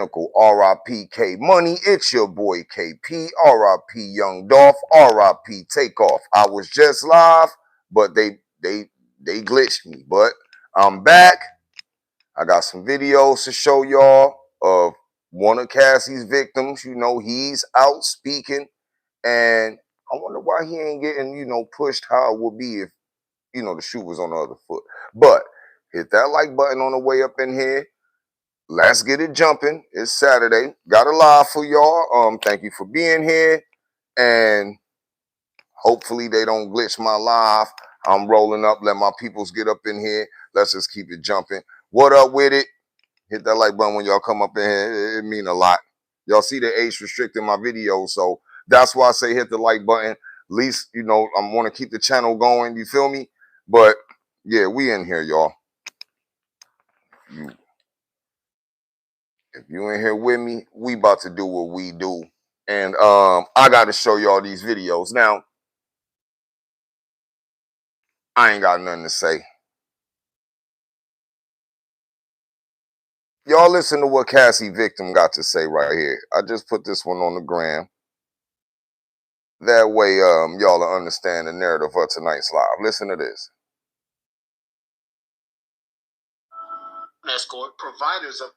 Uncle R.I.P. K Money, it's your boy KP, R.I.P. Young Dolph, R.I.P. Takeoff. I was just live, but they glitched me. But I'm back. I got some videos to show y'all of one of Cassie's victims. You know, he's out speaking, and I wonder why he ain't getting, pushed how it would be if, the shoe was on the other foot. But hit that like button on the way up in here. Let's get it jumping. It's Saturday. Got a live for y'all. Thank you for being here. And hopefully they don't glitch my live. I'm rolling up. Let my peoples get up in here. Let's just keep it jumping. What up with it? Hit that like button when y'all come up in here. It mean a lot. Y'all see the age restricting my videos. So that's why I say hit the like button. At least, I want to keep the channel going. You feel me? But yeah, we in here, y'all. If you in here with me, we about to do what we do. And I got to show y'all these videos. Now, I ain't got nothing to say. Y'all listen to what Cassie victim got to say right here. I just put this one on the gram. That way, y'all will understand the narrative of tonight's live. Listen to this. Escort providers of.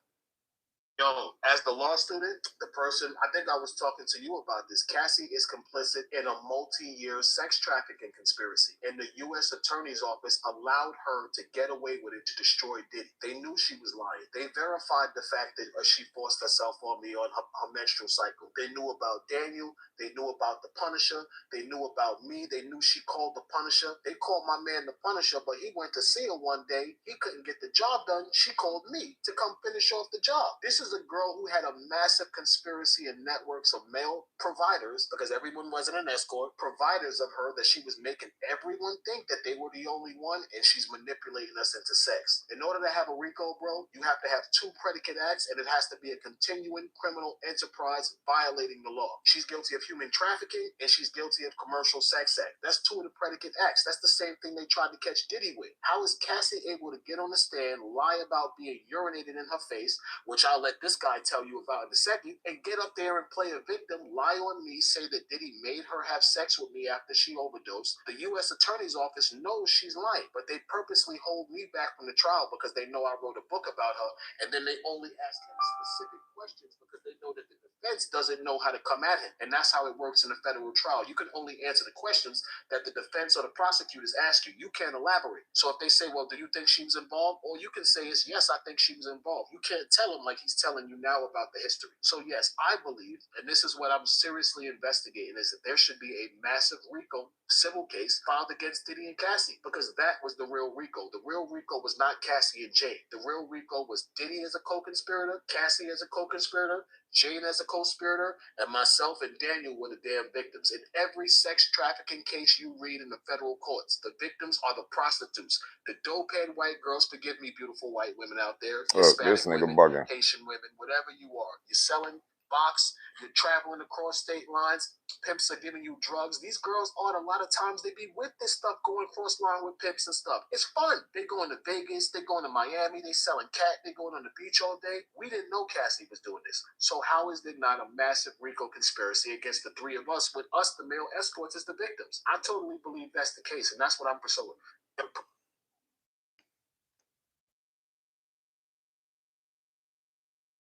Yo, as the law student, the person, I think I was talking to you about this. Cassie is complicit in a multi-year sex trafficking conspiracy. And the U.S. Attorney's Office allowed her to get away with it to destroy Diddy. They knew she was lying. They verified the fact that she forced herself on me on her menstrual cycle. They knew about Daniel. They knew about the Punisher. They knew about me. They knew she called the Punisher. They called my man the Punisher, but he went to see her one day. He couldn't get the job done. She called me to come finish off the job. This is a girl who had a massive conspiracy and networks of male providers, because everyone wasn't an escort, providers of her, that she was making everyone think that they were the only one, and she's manipulating us into sex. In order to have a RICO, bro, you have to have 2 predicate acts, and it has to be a continuing criminal enterprise violating the law. She's guilty of human trafficking, and she's guilty of commercial sex act. That's 2 of the predicate acts. That's the same thing they tried to catch Diddy with. How is Cassie able to get on the stand, lie about being urinated in her face, which I'll let this guy tell you about in a second, and get up there and play a victim, lie on me, say that Diddy made her have sex with me after she overdosed? The U.S. Attorney's Office knows she's lying, but they purposely hold me back from the trial because they know I wrote a book about her, and then they only ask him specific questions because they know that the defense doesn't know how to come at him. And that's how it works in a federal trial. You can only answer the questions that the defense or the prosecutors ask you. You can't elaborate. So if they say, well, do you think she was involved? All you can say is, yes, I think she was involved. You can't tell him like he's telling you now about the history. So yes, I believe, and this is what I'm seriously investigating, is that there should be a massive RICO civil case filed against Diddy and Cassie, because that was the real RICO. The real RICO was not Cassie and Jane. The real RICO was Diddy as a co-conspirator, Cassie as a co-conspirator, Jane as a co-conspirator, and myself and Daniel were the damn victims. In every sex trafficking case you read in the federal courts, the victims are the prostitutes. The dope-head white girls, forgive me, beautiful white women out there, Hispanic women, bugging. Haitian women, whatever you are. You're selling box, you're traveling across state lines, pimps are giving you drugs. These girls a lot of times they be with this stuff, going cross line with pimps and stuff. It's fun. They going to Vegas, they going to Miami, they selling cat, they going on the beach all day. We didn't know Cassie was doing this. So how is there not a massive RICO conspiracy against the 3 of us, with us, the male escorts, as the victims? I totally believe that's the case, and that's what I'm pursuing.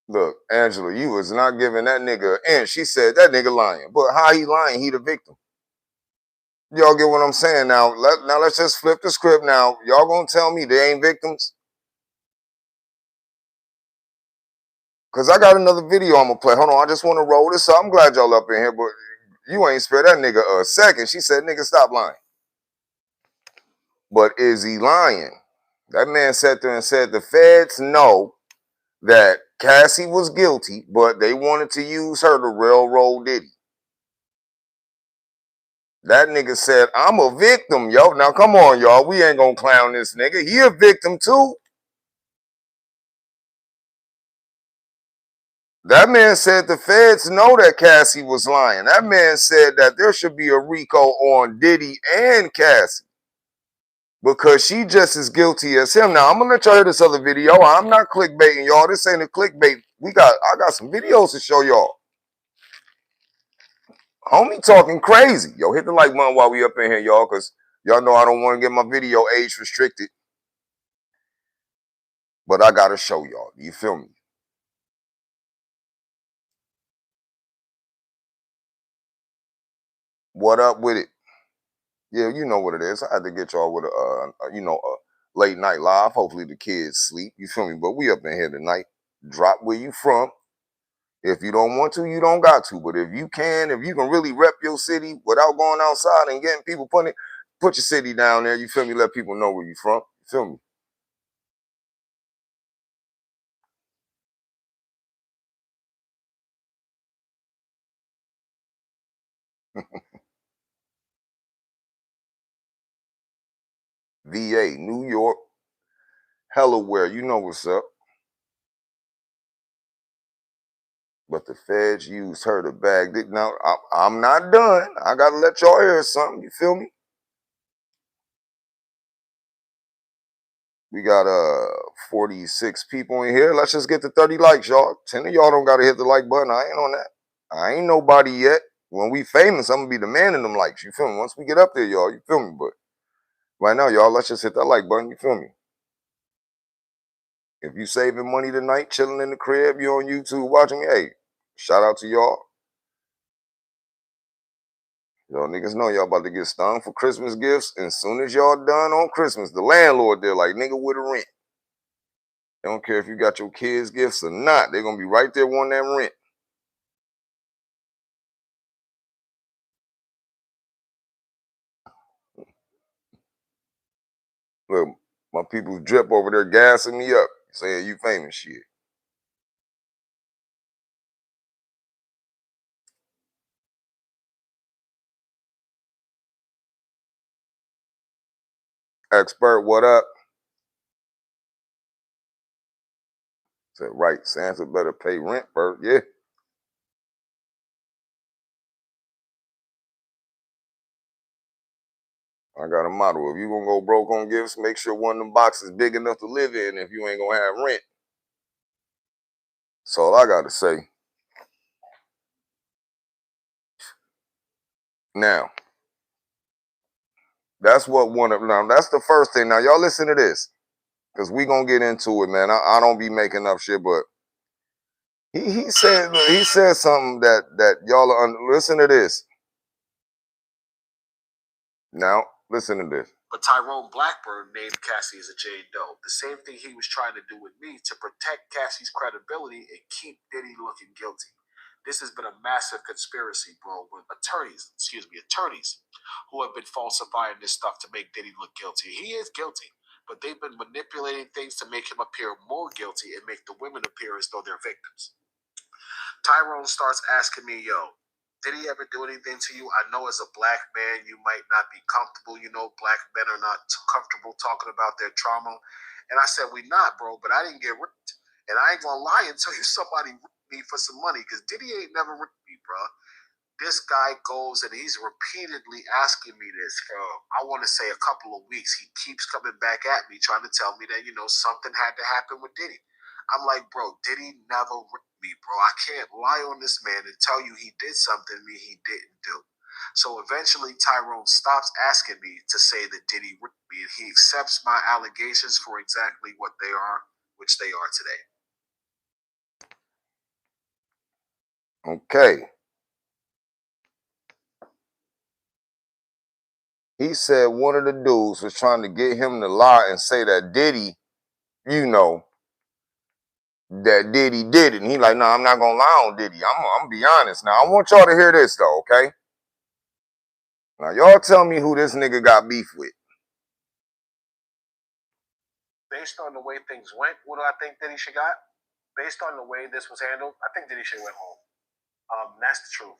Look, Angela, you was not giving that nigga, and she said that nigga lying. But how he lying? He the victim. Y'all get what I'm saying? Now let's just flip the script now. Y'all gonna tell me they ain't victims? Because I got another video I'm gonna play. Hold on, I just want to roll this up. I'm glad y'all up in here, but you ain't spare that nigga a second. She said, nigga, stop lying. But is he lying? That man sat there and said the feds know that Cassie was guilty, but they wanted to use her to railroad Diddy. That nigga said, I'm a victim, yo. Now, come on, y'all. We ain't gonna clown this nigga. He a victim, too. That man said the feds know that Cassie was lying. That man said that there should be a RICO on Diddy and Cassie, because she just as guilty as him. Now, I'm going to let y'all hear this other video. I'm not clickbaiting, y'all. This ain't a clickbait I got some videos to show y'all. Homie talking crazy. Yo, hit the like button while we up in here, y'all, because y'all know I don't want to get my video age restricted. But I got to show y'all. You feel me? What up with it? Yeah, you know what it is. I had to get y'all with a late night live. Hopefully the kids sleep. You feel me? But we up in here tonight. Drop where you from. If you don't want to, you don't got to. But if you can really rep your city without going outside and getting people put your city down there. You feel me? Let people know where you from. You feel me? VA, New York, Delaware. You know what's up. But the feds used her to bag it. Now, I'm not done. I got to let y'all hear something. You feel me? We got 46 people in here. Let's just get to 30 likes, y'all. 10 of y'all don't got to hit the like button. I ain't on that. I ain't nobody yet. When we famous, I'm going to be demanding them likes. You feel me? Once we get up there, y'all, you feel me? But right now, y'all, let's just hit that like button. You feel me? If you saving money tonight, chilling in the crib, you on YouTube watching me, hey, shout out to y'all. Y'all niggas know y'all about to get stung for Christmas gifts. And as soon as y'all done on Christmas, the landlord there like, nigga, with a rent. They don't care if you got your kids gifts or not. They're going to be right there wanting that rent. Look, my people drip over there gassing me up, saying you famous shit. Expert, what up? Said, right, Santa better pay rent first. Yeah. I got a motto. If you going to go broke on gifts, make sure one of them boxes big enough to live in if you ain't going to have rent. That's all I got to say. Now, that's the first thing. Now, y'all listen to this, because we going to get into it, man. I don't be making up shit, but he said something that y'all listen to this. Now, listen to this. But Tyrone Blackburn named Cassie as a Jane Doe. The same thing he was trying to do with me to protect Cassie's credibility and keep Diddy looking guilty. This has been a massive conspiracy, bro, with attorneys who have been falsifying this stuff to make Diddy look guilty. He is guilty, but they've been manipulating things to make him appear more guilty and make the women appear as though they're victims. Tyrone starts asking me, yo, did he ever do anything to you? I know as a black man, you might not be comfortable. You know, black men are not too comfortable talking about their trauma. And I said, we not, bro, but I didn't get ripped. And I ain't gonna lie and tell you somebody ripped me for some money, because Diddy ain't never ripped me, bro. This guy goes and he's repeatedly asking me this for, I want to say, a couple of weeks. He keeps coming back at me, trying to tell me that, something had to happen with Diddy. I'm like, bro, Diddy never ripped me, bro. I can't lie on this man and tell you he did something me he didn't do. So eventually Tyrone stops asking me to say that Diddy ripped me, and he accepts my allegations for exactly what they are, which they are today. Okay. He said one of the dudes was trying to get him to lie and say that Diddy, that Diddy did it. And he like, no, I'm not going to lie on Diddy. I'm going to be honest. Now, I want y'all to hear this, though, okay? Now, y'all tell me who this nigga got beef with. Based on the way things went, what do I think Diddy should got? Based on the way this was handled, I think Diddy should have went home. That's the truth.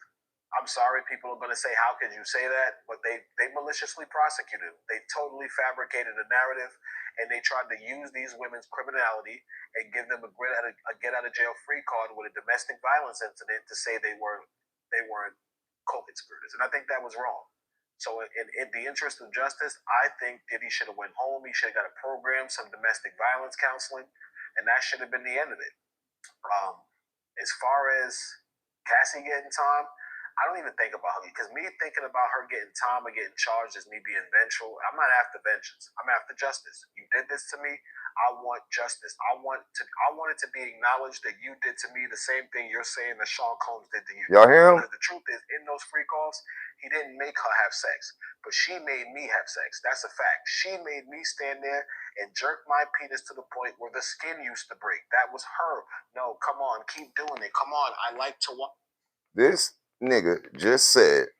I'm sorry, people are going to say, how could you say that? But they maliciously prosecuted him. They totally fabricated a narrative, and they tried to use these women's criminality and give them a get out of jail free card with a domestic violence incident to say they weren't co-conspirators. And I think that was wrong. So in the interest of justice, I think Diddy should have went home. He should have got a program, some domestic violence counseling, and that should have been the end of it. As far as Cassie getting time, I don't even think about her because me thinking about her getting time or getting charged is me being vengeful. I'm not after vengeance. I'm after justice. You did this to me. I want justice. I want it to be acknowledged that you did to me the same thing you're saying that Sean Combs did to you. Y'all hear him? Because the truth is, in those freak offs, he didn't make her have sex, but she made me have sex. That's a fact. She made me stand there and jerk my penis to the point where the skin used to break. That was her. No, come on, keep doing it. Come on, I like to watch. This nigga just said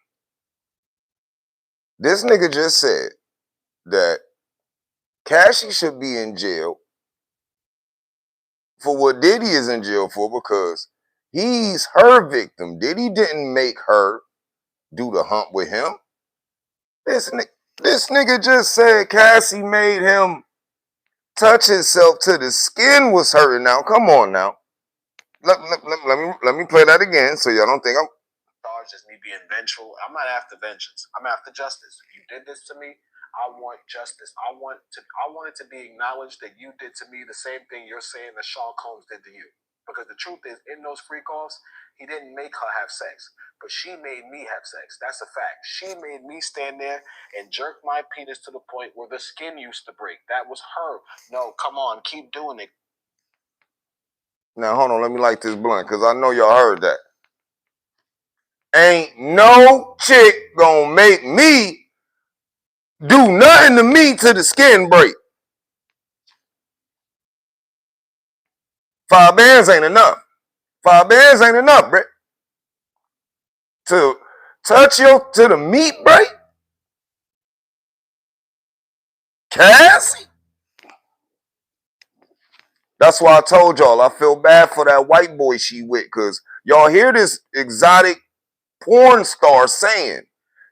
that Cassie should be in jail for what Diddy is in jail for because he's her victim. Diddy didn't make her do the hump with him. This nigga just said Cassie made him touch himself till the skin was hurting. Now, come on now. Let me play that again so y'all don't think I'm charged as me being vengeful. I'm not after vengeance. I'm after justice. You did this to me. I want justice. I want it to be acknowledged that you did to me the same thing you're saying that Sean Combs did to you. Because the truth is, in those freak offs, he didn't make her have sex, but she made me have sex. That's a fact. She made me stand there and jerk my penis to the point where the skin used to break. That was her. No, come on, keep doing it. Now, hold on. Let me light this blunt because I know y'all heard that. Ain't no chick gonna make me do nothing to me till the skin break. 5 bands ain't enough. 5 bands ain't enough, bro. To touch your to the meat break? Cassie? That's why I told y'all I feel bad for that white boy she with, because y'all hear this exotic porn star saying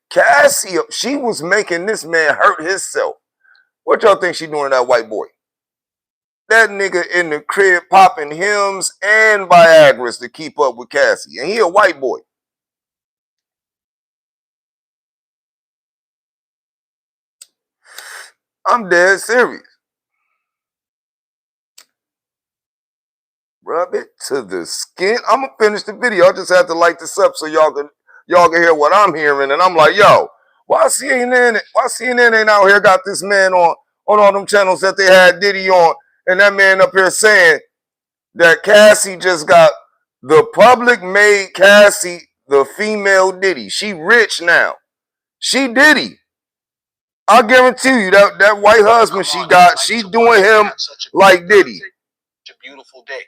Cassie, she was making this man hurt himself. What y'all think she doing to that white boy? That nigga in the crib popping hymns and Viagra's to keep up with Cassie. And he a white boy. I'm dead serious. Rub it to the skin. I'm gonna finish the video. I just have to light this up so y'all can hear what I'm hearing. And I'm like, yo, why CNN ain't out here got this man on all them channels that they had Diddy on, and that man up here saying that Cassie just got the public made Cassie the female Diddy. She rich now. She Diddy. I guarantee you that white husband she got, she doing him like Diddy. A beautiful dick.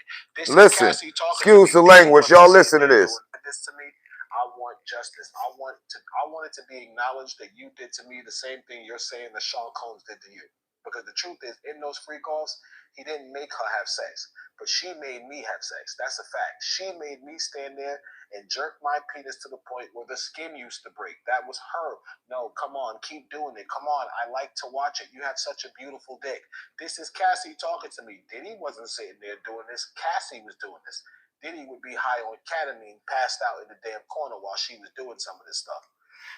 Listen, excuse the language. Y'all listen to this. This to me, I want justice. I want it to be acknowledged that you did to me the same thing you're saying that Sean Combs did to you. Because the truth is, in those freak offs, he didn't make her have sex, but she made me have sex. That's a fact. She made me stand there and jerk my penis to the point where the skin used to break. That was her. No, come on, keep doing it. Come on, I like to watch it. You have such a beautiful dick. This is Cassie talking to me. Diddy wasn't sitting there doing this. Cassie was doing this. Diddy would be high on ketamine, passed out in the damn corner while she was doing some of this stuff.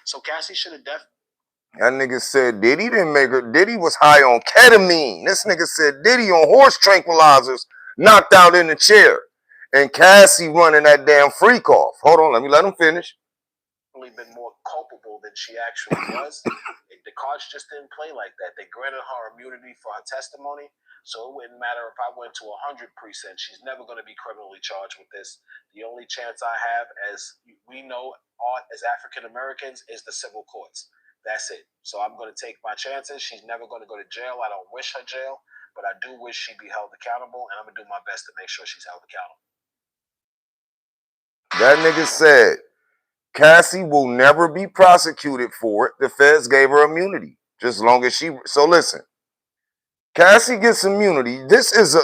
So Cassie should have definitely. That nigga said Diddy didn't make her. Diddy was high on ketamine. This nigga said Diddy on horse tranquilizers, knocked out in the chair. And Cassie running that damn freak off. Hold on, let him finish. Been more culpable than she actually was. The cards just didn't play like that. They granted her immunity for her testimony, so it wouldn't matter if I went to 100 precincts. She's never going to be criminally charged with this. The only chance I have, as we know, as African Americans, is the civil courts. That's it. So I'm going to take my chances. She's never going to go to jail. I don't wish her jail, but I do wish she be held accountable, and I'm going to do my best to make sure she's held accountable. That nigga said Cassie will never be prosecuted for it. The feds gave her immunity. Just as long as she... So listen. Cassie gets immunity.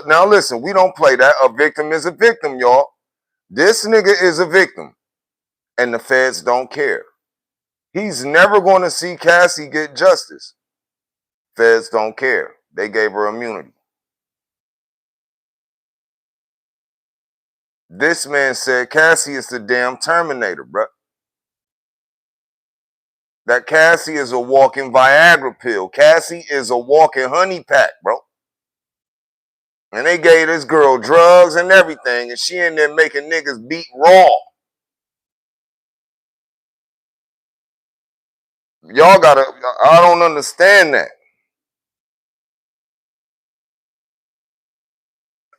Now listen, we don't play that. A victim is a victim, y'all. This nigga is a victim. And the feds don't care. He's never going to see Cassie get justice. Feds don't care. They gave her immunity. This man said Cassie is the damn Terminator, bro. That Cassie is a walking Viagra pill. Cassie is a walking honey pack, bro. And they gave this girl drugs and everything, and she in there making niggas beat raw. Y'all gotta, I don't understand that.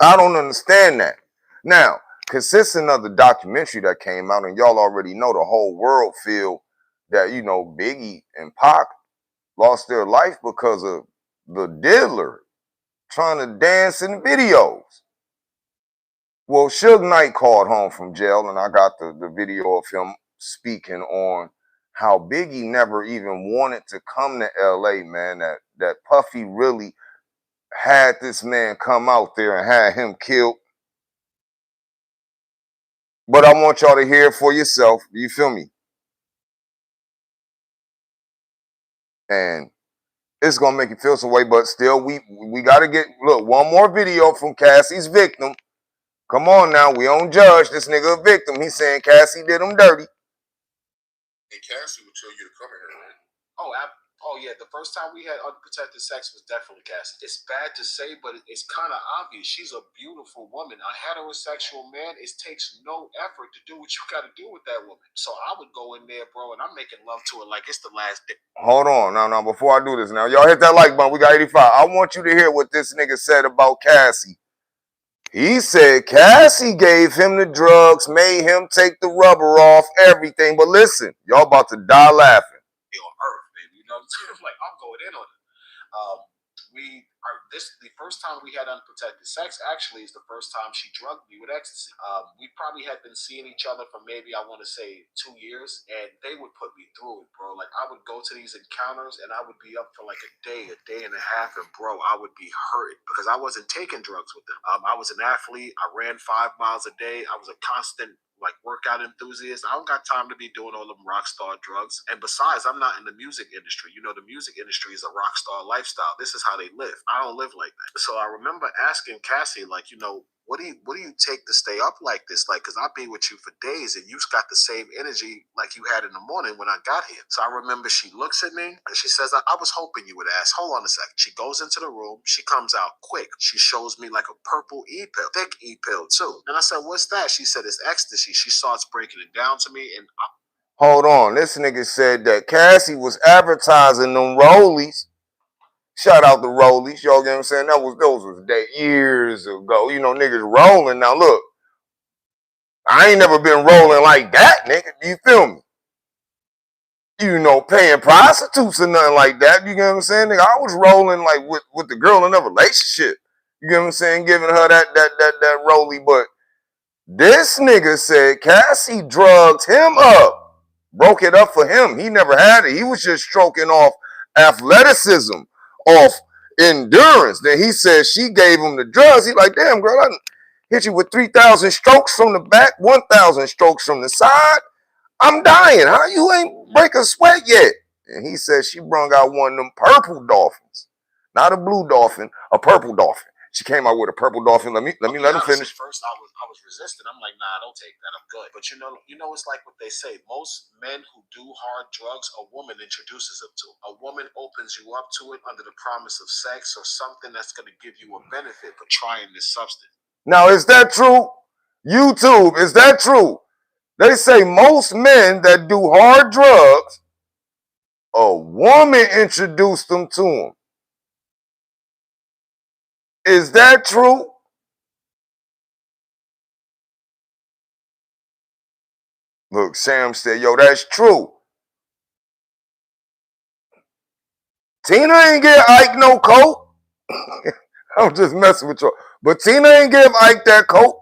I don't understand that. Now, consistent of the documentary that came out, and y'all already know the whole world feel that, you know, Biggie and Pac lost their life because of the diddler trying to dance in videos. Well, Suge Knight called home from jail, and I got the video of him speaking on how Biggie never even wanted to come to LA, man. That Puffy really had this man come out there and had him killed. But I want y'all to hear it for yourself. You feel me? And it's gonna make you feel some way, but still, we gotta get look one more video from Cassie's victim. Come on now, we don't judge this nigga a victim. He's saying Cassie did him dirty. And Cassie would tell you to come here, right? Oh yeah, the first time we had unprotected sex was definitely Cassie. It's bad to say, but it's kind of obvious. She's a beautiful woman. A heterosexual man, it takes no effort to do what you got to do with that woman. So I would go in there, bro, and I'm making love to her like it's the last day. Hold on, now, before I do this, now y'all hit that like button. We got 85. I want you to hear what this nigga said about Cassie. He said Cassie gave him the drugs, made him take the rubber off, everything. But listen, y'all about to die laughing. On Earth, baby. You know what I'm saying? Like, I'm going in on it. The first time we had unprotected sex actually is the first time she drugged me with ecstasy. We probably had been seeing each other for maybe, I want to say, 2 years, and they would put me through it, bro. Like, I would go to these encounters and I would be up for like a day and a half, and bro, I would be hurt because I wasn't taking drugs with them. I was an athlete. I ran 5 miles a day. I was a constant like workout enthusiast. I don't got time to be doing all them rock star drugs. And besides, I'm not in the music industry. You know, the music industry is a rock star lifestyle. This is how they live. I don't live like that. So I remember asking Cassie, like, you know, what do you take to stay up like this? Like, cause I'll be with you for days and you've got the same energy like you had in the morning when I got here. So I remember she looks at me and she says, I was hoping you would ask. Hold on a second. She goes into the room. She comes out quick. She shows me like a purple E-pill, thick E-pill too. And I said, what's that? She said, it's ecstasy. She starts breaking it down to me and hold on. This nigga said that Cassie was advertising them rollies. Shout out to rollies. Y'all get what I'm saying? Those was years ago. You know, niggas rolling. Now look, I ain't never been rolling like that, nigga. You feel me? You know, paying prostitutes or nothing like that. You get what I'm saying? Nigga, I was rolling like with the girl in a relationship. You get what I'm saying? Giving her that rolly. But this nigga said Cassie drugged him up, broke it up for him. He never had it. He was just stroking off athleticism, off endurance. Then he said she gave him the drugs. He like, damn, girl, I hit you with 3,000 strokes from the back, 1,000 strokes from the side. I'm dying. How you ain't break a sweat yet? And he said she brung out one of them purple dolphins. Not a blue dolphin, a purple dolphin. She came out with a purple dolphin. Let him finish. First, I was resistant. I'm like, nah, don't take that. I'm good. But you know, it's like what they say. Most men who do hard drugs, a woman introduces them to. A woman opens you up to it under the promise of sex or something that's going to give you a benefit for trying this substance. Now, is that true? YouTube, is that true? They say most men that do hard drugs, a woman introduced them to them. Is that true? Look, Sam said, yo, that's true. Tina ain't give Ike no coat. I'm just messing with you. But Tina ain't give Ike that coat.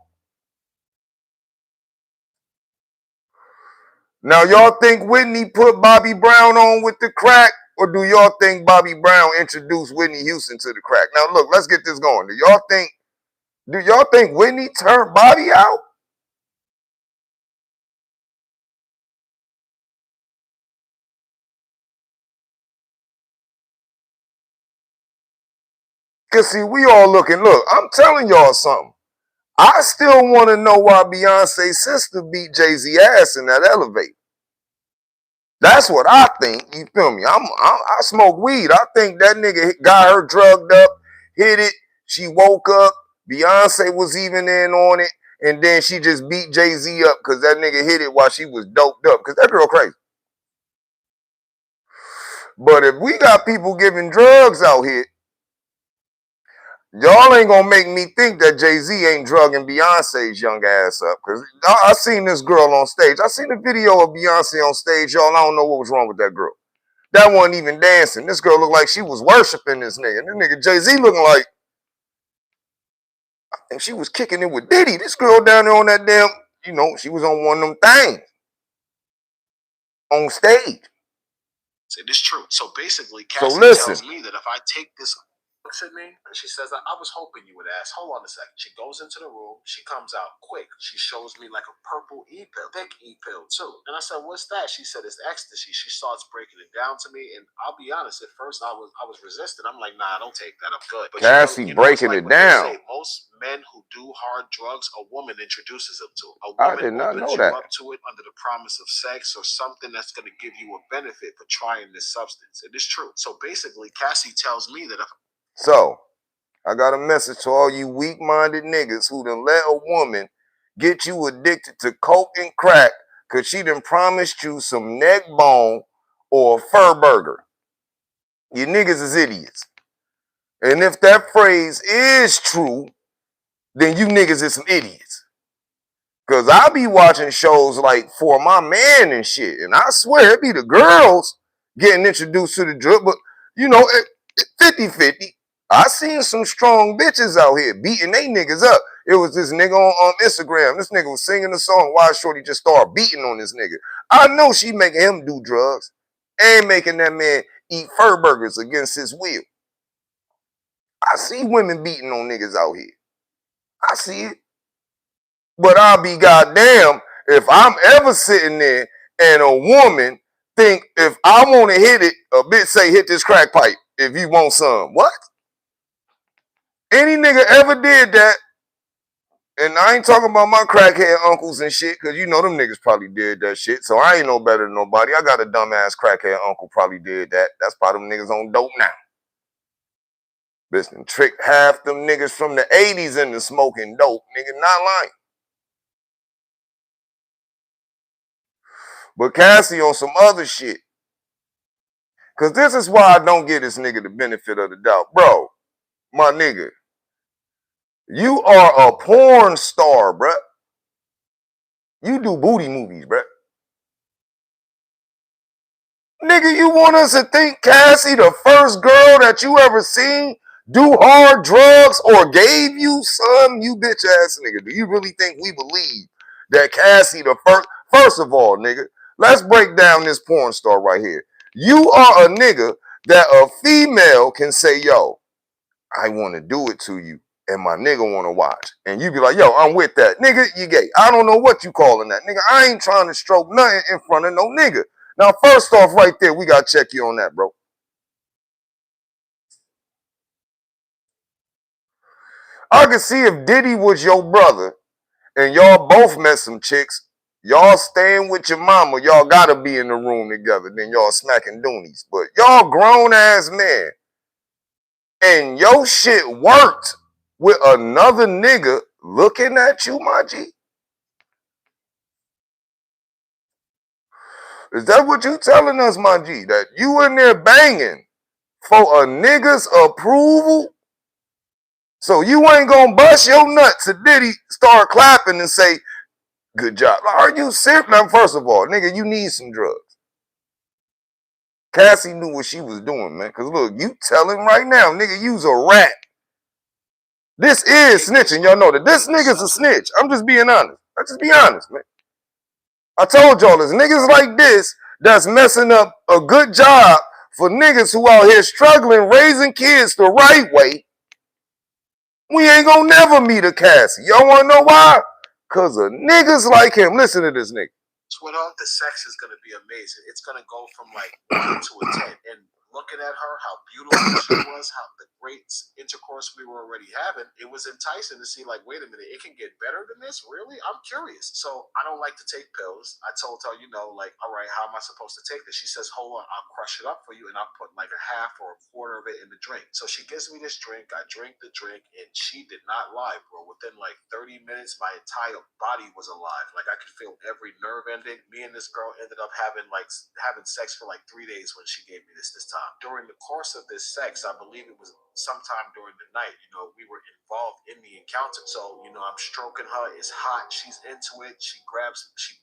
Now, y'all think Whitney put Bobby Brown on with the crack? Or do y'all think Bobby Brown introduced Whitney Houston to the crack? Now, look, let's get this going. Do y'all think Whitney turned Bobby out? Because, see, we all looking. Look, I'm telling y'all something. I still want to know why Beyonce's sister beat Jay-Z ass in that elevator. That's what I think. You feel me? I smoke weed. I think that nigga got her drugged up, hit it. She woke up. Beyonce was even in on it, and then she just beat Jay-Z up because that nigga hit it while she was doped up. Because that girl crazy. But if we got people giving drugs out here, y'all ain't gonna make me think that Jay-Z ain't drugging Beyonce's young ass up. Because I seen this girl on stage. I seen a video of Beyonce on stage, y'all. I don't know what was wrong with that girl. That wasn't even dancing. This girl looked like she was worshiping this nigga. This nigga Jay-Z looking like, and she was kicking it with Diddy. This girl down there on that damn, she was on one of them things on stage. It is true. So basically, Cassie tells me that if I take this, looks at me and she says, I was hoping you would ask. Hold on a second. She goes into the room. She comes out quick. She shows me like a purple E-pill, thick E-pill too. And I said, what's that? She said, it's ecstasy. She starts breaking it down to me. And I'll be honest, at first I was resistant. I'm like, nah, don't take that. I'm good. But Cassie breaking it down. Most men who do hard drugs, a woman introduces them to it. A I woman did not know opens you that. up to it under the promise of sex or something that's going to give you a benefit for trying this substance. It is true. So basically, Cassie tells me that if So, I got a message to all you weak-minded niggas who done let a woman get you addicted to coke and crack because she done promised you some neck bone or a fur burger. You niggas is idiots. And if that phrase is true, then you niggas is some idiots. Because I be watching shows like For My Man and shit, and I swear it be the girls getting introduced to the drug, but 50-50. I seen some strong bitches out here beating they niggas up. It was this nigga on Instagram. This nigga was singing a song. Why Shorty just started beating on this nigga? I know she making him do drugs and making that man eat fur burgers against his will. I see women beating on niggas out here. I see it. But I'll be goddamn if I'm ever sitting there and a woman think if I want to hit it, a bitch say hit this crack pipe if you want some. What? Any nigga ever did that, and I ain't talking about my crackhead uncles and shit, because them niggas probably did that shit, so I ain't no better than nobody. I got a dumbass crackhead uncle probably did that. That's probably them niggas on dope now. Bitch done tricked half them niggas from the 80s into smoking dope. Nigga, not lying. But Cassie on some other shit. Because this is why I don't give this nigga the benefit of the doubt. Bro, my nigga, you are a porn star, bruh. You do booty movies, bruh. Nigga, you want us to think Cassie the first girl that you ever seen do hard drugs or gave you some? You bitch ass nigga. Do you really think we believe that Cassie the first of all, nigga, let's break down this porn star right here. You are a nigga that a female can say, yo, I want to do it to you, and my nigga want to watch. And you be like, yo, I'm with that. Nigga, you gay. I don't know what you calling that. Nigga, I ain't trying to stroke nothing in front of no nigga. Now, first off, right there, we got to check you on that, bro. I can see if Diddy was your brother and y'all both met some chicks, y'all staying with your mama, y'all got to be in the room together, then y'all smacking doonies. But y'all grown-ass men, and your shit worked with another nigga looking at you, my G? Is that what you telling us, my G? That you in there banging for a nigga's approval? So you ain't gonna bust your nuts to Diddy, start clapping and say, good job. Are you serious? Now, first of all, nigga, you need some drugs. Cassie knew what she was doing, man. Because look, you telling right now, nigga, you's a rat. This is snitching. Y'all know that this nigga's a snitch. I'm just being honest. I just be honest, man. I told y'all there's niggas like this that's messing up a good job for niggas who out here struggling, raising kids the right way. We ain't gonna never meet a Cassie. Y'all wanna know why? Cause of niggas like him. Listen to this nigga. Twitter, the sex is gonna be amazing. It's gonna go from like 1 to a 10. And looking at her, how beautiful she was, how the great intercourse we were already having, it was enticing to see, like, wait a minute, it can get better than this? Really? I'm curious. So I don't like to take pills. I told her, like, all right, how am I supposed to take this? She says, hold on, I'll crush it up for you and I'll put like a half or a quarter of it in the drink. So she gives me this drink. I drink the drink and she did not lie, bro. Within like 30 minutes, my entire body was alive. Like I could feel every nerve ending. Me and this girl ended up having sex for like 3 days when she gave me this time. During the course of this sex, I believe it was sometime during the night, we were involved in the encounter. So, I'm stroking her. It's hot. She's into it. She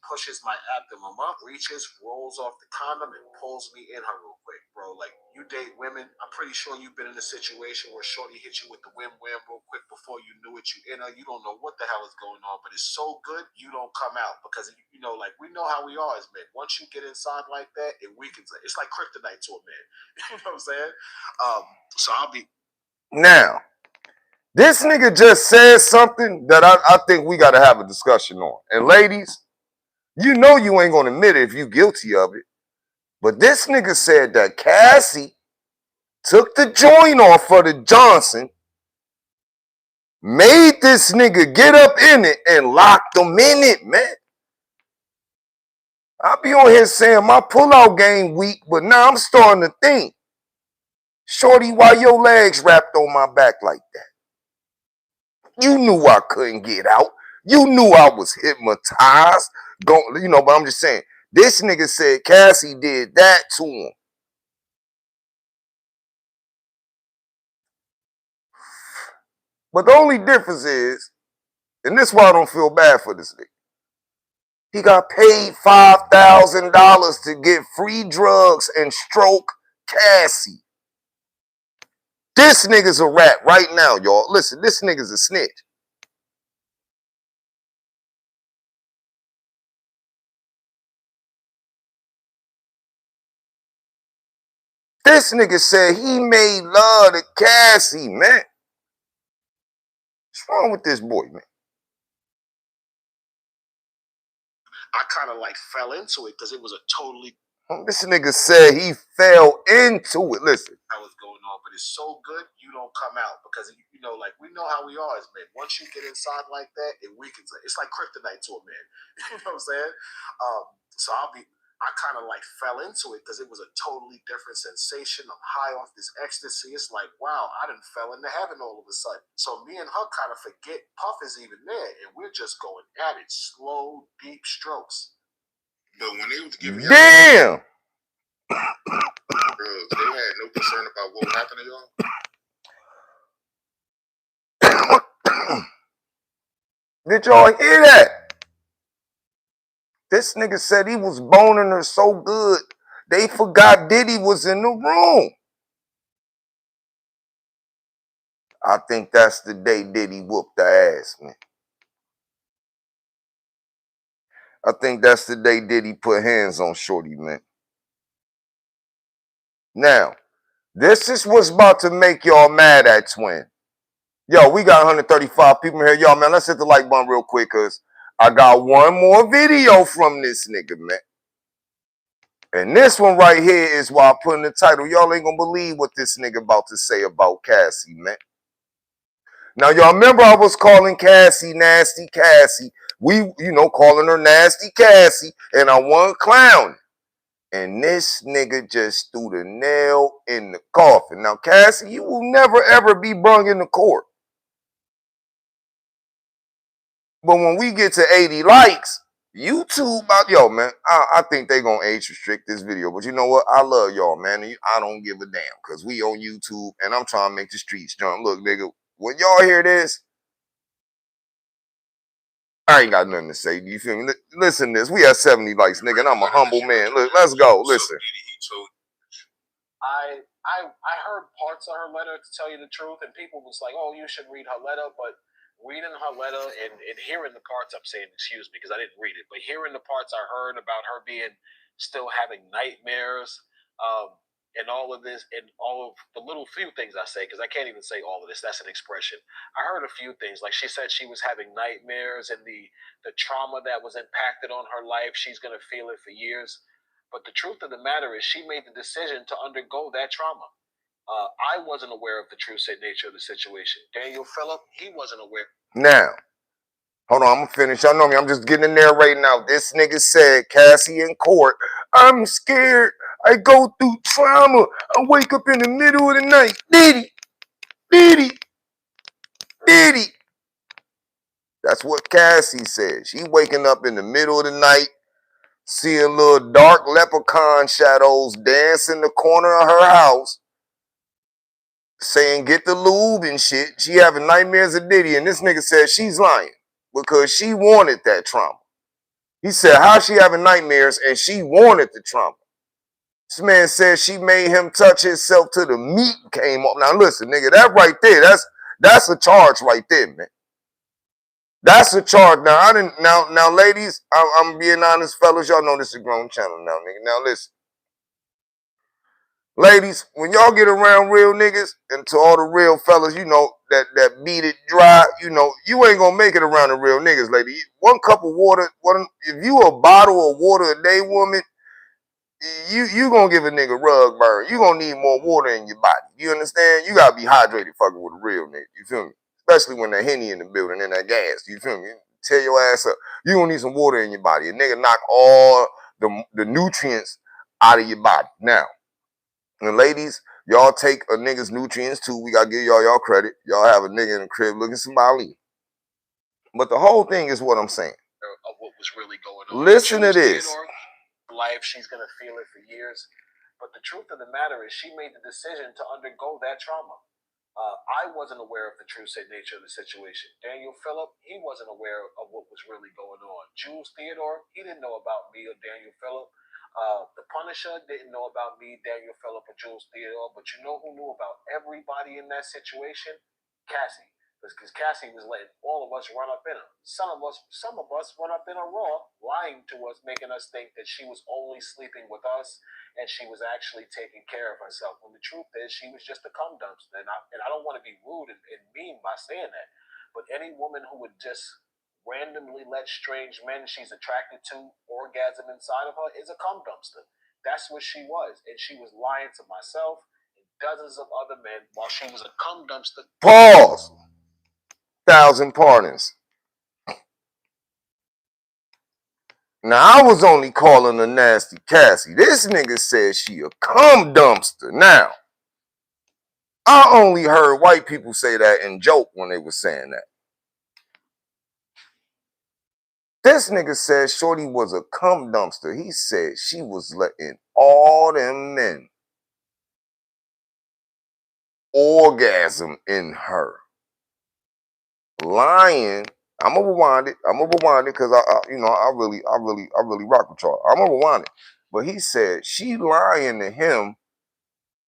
pushes my abdomen up, reaches, rolls off the condom, and pulls me in her real quick, bro. Like, you date women. I'm pretty sure you've been in a situation where shorty hit you with the whim wham real quick before you knew it. You in her. You don't know what the hell is going on, but it's so good you don't come out because, like we know how we are as men. Once you get inside like that, it weakens it. It's like kryptonite to a man. You know what I'm saying? So I'll be. Now, this nigga just said something that I think we got to have a discussion on. And ladies, you know you ain't going to admit it if you guilty of it. But this nigga said that Cassie took the joint off for the Johnson, made this nigga get up in it, and locked him in it, man. I be on here saying my pullout game weak, but now I'm starting to think, shorty, why your legs wrapped on my back like that? You knew I couldn't get out. You knew I was hypnotized. But I'm just saying, this nigga said Cassie did that to him. But the only difference is, and this is why I don't feel bad for this nigga, he got paid $5,000 to get free drugs and stroke Cassie. This nigga's a rat right now, y'all. Listen, this nigga's a snitch. This nigga said he made love to Cassie, man. What's wrong with this boy, man? I kind of like fell into it because it was a totally. This nigga said he fell into it. Listen. That was going on, but it's so good you don't come out because like we know how we are as men. Once you get inside like that, it weakens it. It's like kryptonite to a man. You know what I'm saying? So I kind of like fell into it because it was a totally different sensation. I'm high off this ecstasy. It's like, wow, I done fell into heaven all of a sudden. So me and her kind of forget Puff is even there, and we're just going at it, slow, deep strokes. But when they was giving y'all, damn, they had no concern about what happened to y'all. Did y'all hear that? This nigga said he was boning her so good, they forgot Diddy was in the room. I think that's the day Diddy whooped the ass, man. I think that's the day Diddy put hands on Shorty, man. Now, this is what's about to make y'all mad at Twin. Yo, we got 135 people here. Yo, man, let's hit the like button real quick because I got one more video from this nigga, man. And this one right here is why I put in the title. Y'all ain't gonna believe what this nigga about to say about Cassie, man. Now, y'all remember I was calling Cassie Nasty Cassie. We, calling her Nasty Cassie, and I wasn't clowning. And this nigga just threw the nail in the coffin. Now, Cassie, you will never, ever be brung into court. But when we get to 80 likes, YouTube, yo, man, I think they going to age restrict this video. But you know what? I love y'all, man. I don't give a damn because we on YouTube, and I'm trying to make the streets jump. Look, nigga, when y'all hear this, I ain't got nothing to say. Do you feel me? Listen to this. We have 70 likes, nigga, and I'm a humble man. Look, let's go. Listen. I heard parts of her letter, to tell you the truth, and people was like, oh, you should read her letter, but reading her letter and hearing the parts, I'm saying, excuse me, because I didn't read it, but hearing the parts I heard about her still having nightmares, and all of this, and all of the little few things I say, because I can't even say all of this, that's an expression. I heard a few things, like she said she was having nightmares and the trauma that was impacted on her life, she's going to feel it for years. But the truth of the matter is she made the decision to undergo that trauma. I wasn't aware of the true nature of the situation. Daniel Phillip, he wasn't aware. Now, hold on, I'm gonna finish. Y'all know me, I'm just getting in there right now. This nigga said, Cassie in court, I'm scared. I go through trauma. I wake up in the middle of the night. Diddy, Diddy, Diddy. That's what Cassie said. She waking up in the middle of the night, seeing little dark leprechaun shadows dance in the corner of her house, saying get the lube and shit. She having nightmares of Diddy, and this nigga said she's lying because she wanted that trauma. He said how she having nightmares and she wanted the trauma. This man said she made him touch himself till the meat came off. Now listen, nigga, that right there, that's a charge right there, man. That's a charge. Now I didn't. Now, ladies, I'm being honest, fellas. Y'all know this is a grown channel now, nigga. Now listen, ladies, when y'all get around real niggas, and to all the real fellas, you know that beat it dry. You know you ain't gonna make it around the real niggas, lady. One cup of water, if you a bottle of water a day, woman, you gonna give a nigga rug burn. You gonna need more water in your body. You understand? You gotta be hydrated, fucking with a real nigga. You feel me? Especially when that Henny in the building and that gas. You feel me? Tear your ass up. You gonna need some water in your body. A nigga knock all the nutrients out of your body. Now, and ladies, y'all take a nigga's nutrients too. We gotta give y'all credit. Y'all have a nigga in the crib looking somebody. But the whole thing is what I'm saying. Of what was really going on. Listen to this. Life, she's gonna feel it for years. But the truth of the matter is she made the decision to undergo that trauma. I wasn't aware of the true nature of the situation. Daniel Phillip, he wasn't aware of what was really going on. Jules Theodore, he didn't know about me or Daniel Phillip. The Punisher didn't know about me, Daniel Phillip, or Jules Theodore. But you know who knew about everybody in that situation? Cassie. Because Cassie was letting all of us run up in her. Some of us run up in her raw, lying to us, making us think that she was only sleeping with us and she was actually taking care of herself. When the truth is, she was just a cum dumpster. And I don't want to be rude and mean by saying that, but any woman who would just randomly let strange men she's attracted to orgasm inside of her is a cum dumpster. That's what she was, and she was lying to myself and dozens of other men while she was a cum dumpster. Pause. 1,000 pardons. Now, I was only calling a nasty Cassie. This nigga said she a cum dumpster. Now, I only heard white people say that and joke when they were saying that. This nigga said Shorty was a cum dumpster. He said she was letting all them men orgasm in her. Lying. I'm gonna rewind it because I really rock with y'all. I'm gonna rewind it. But he said she lying to him,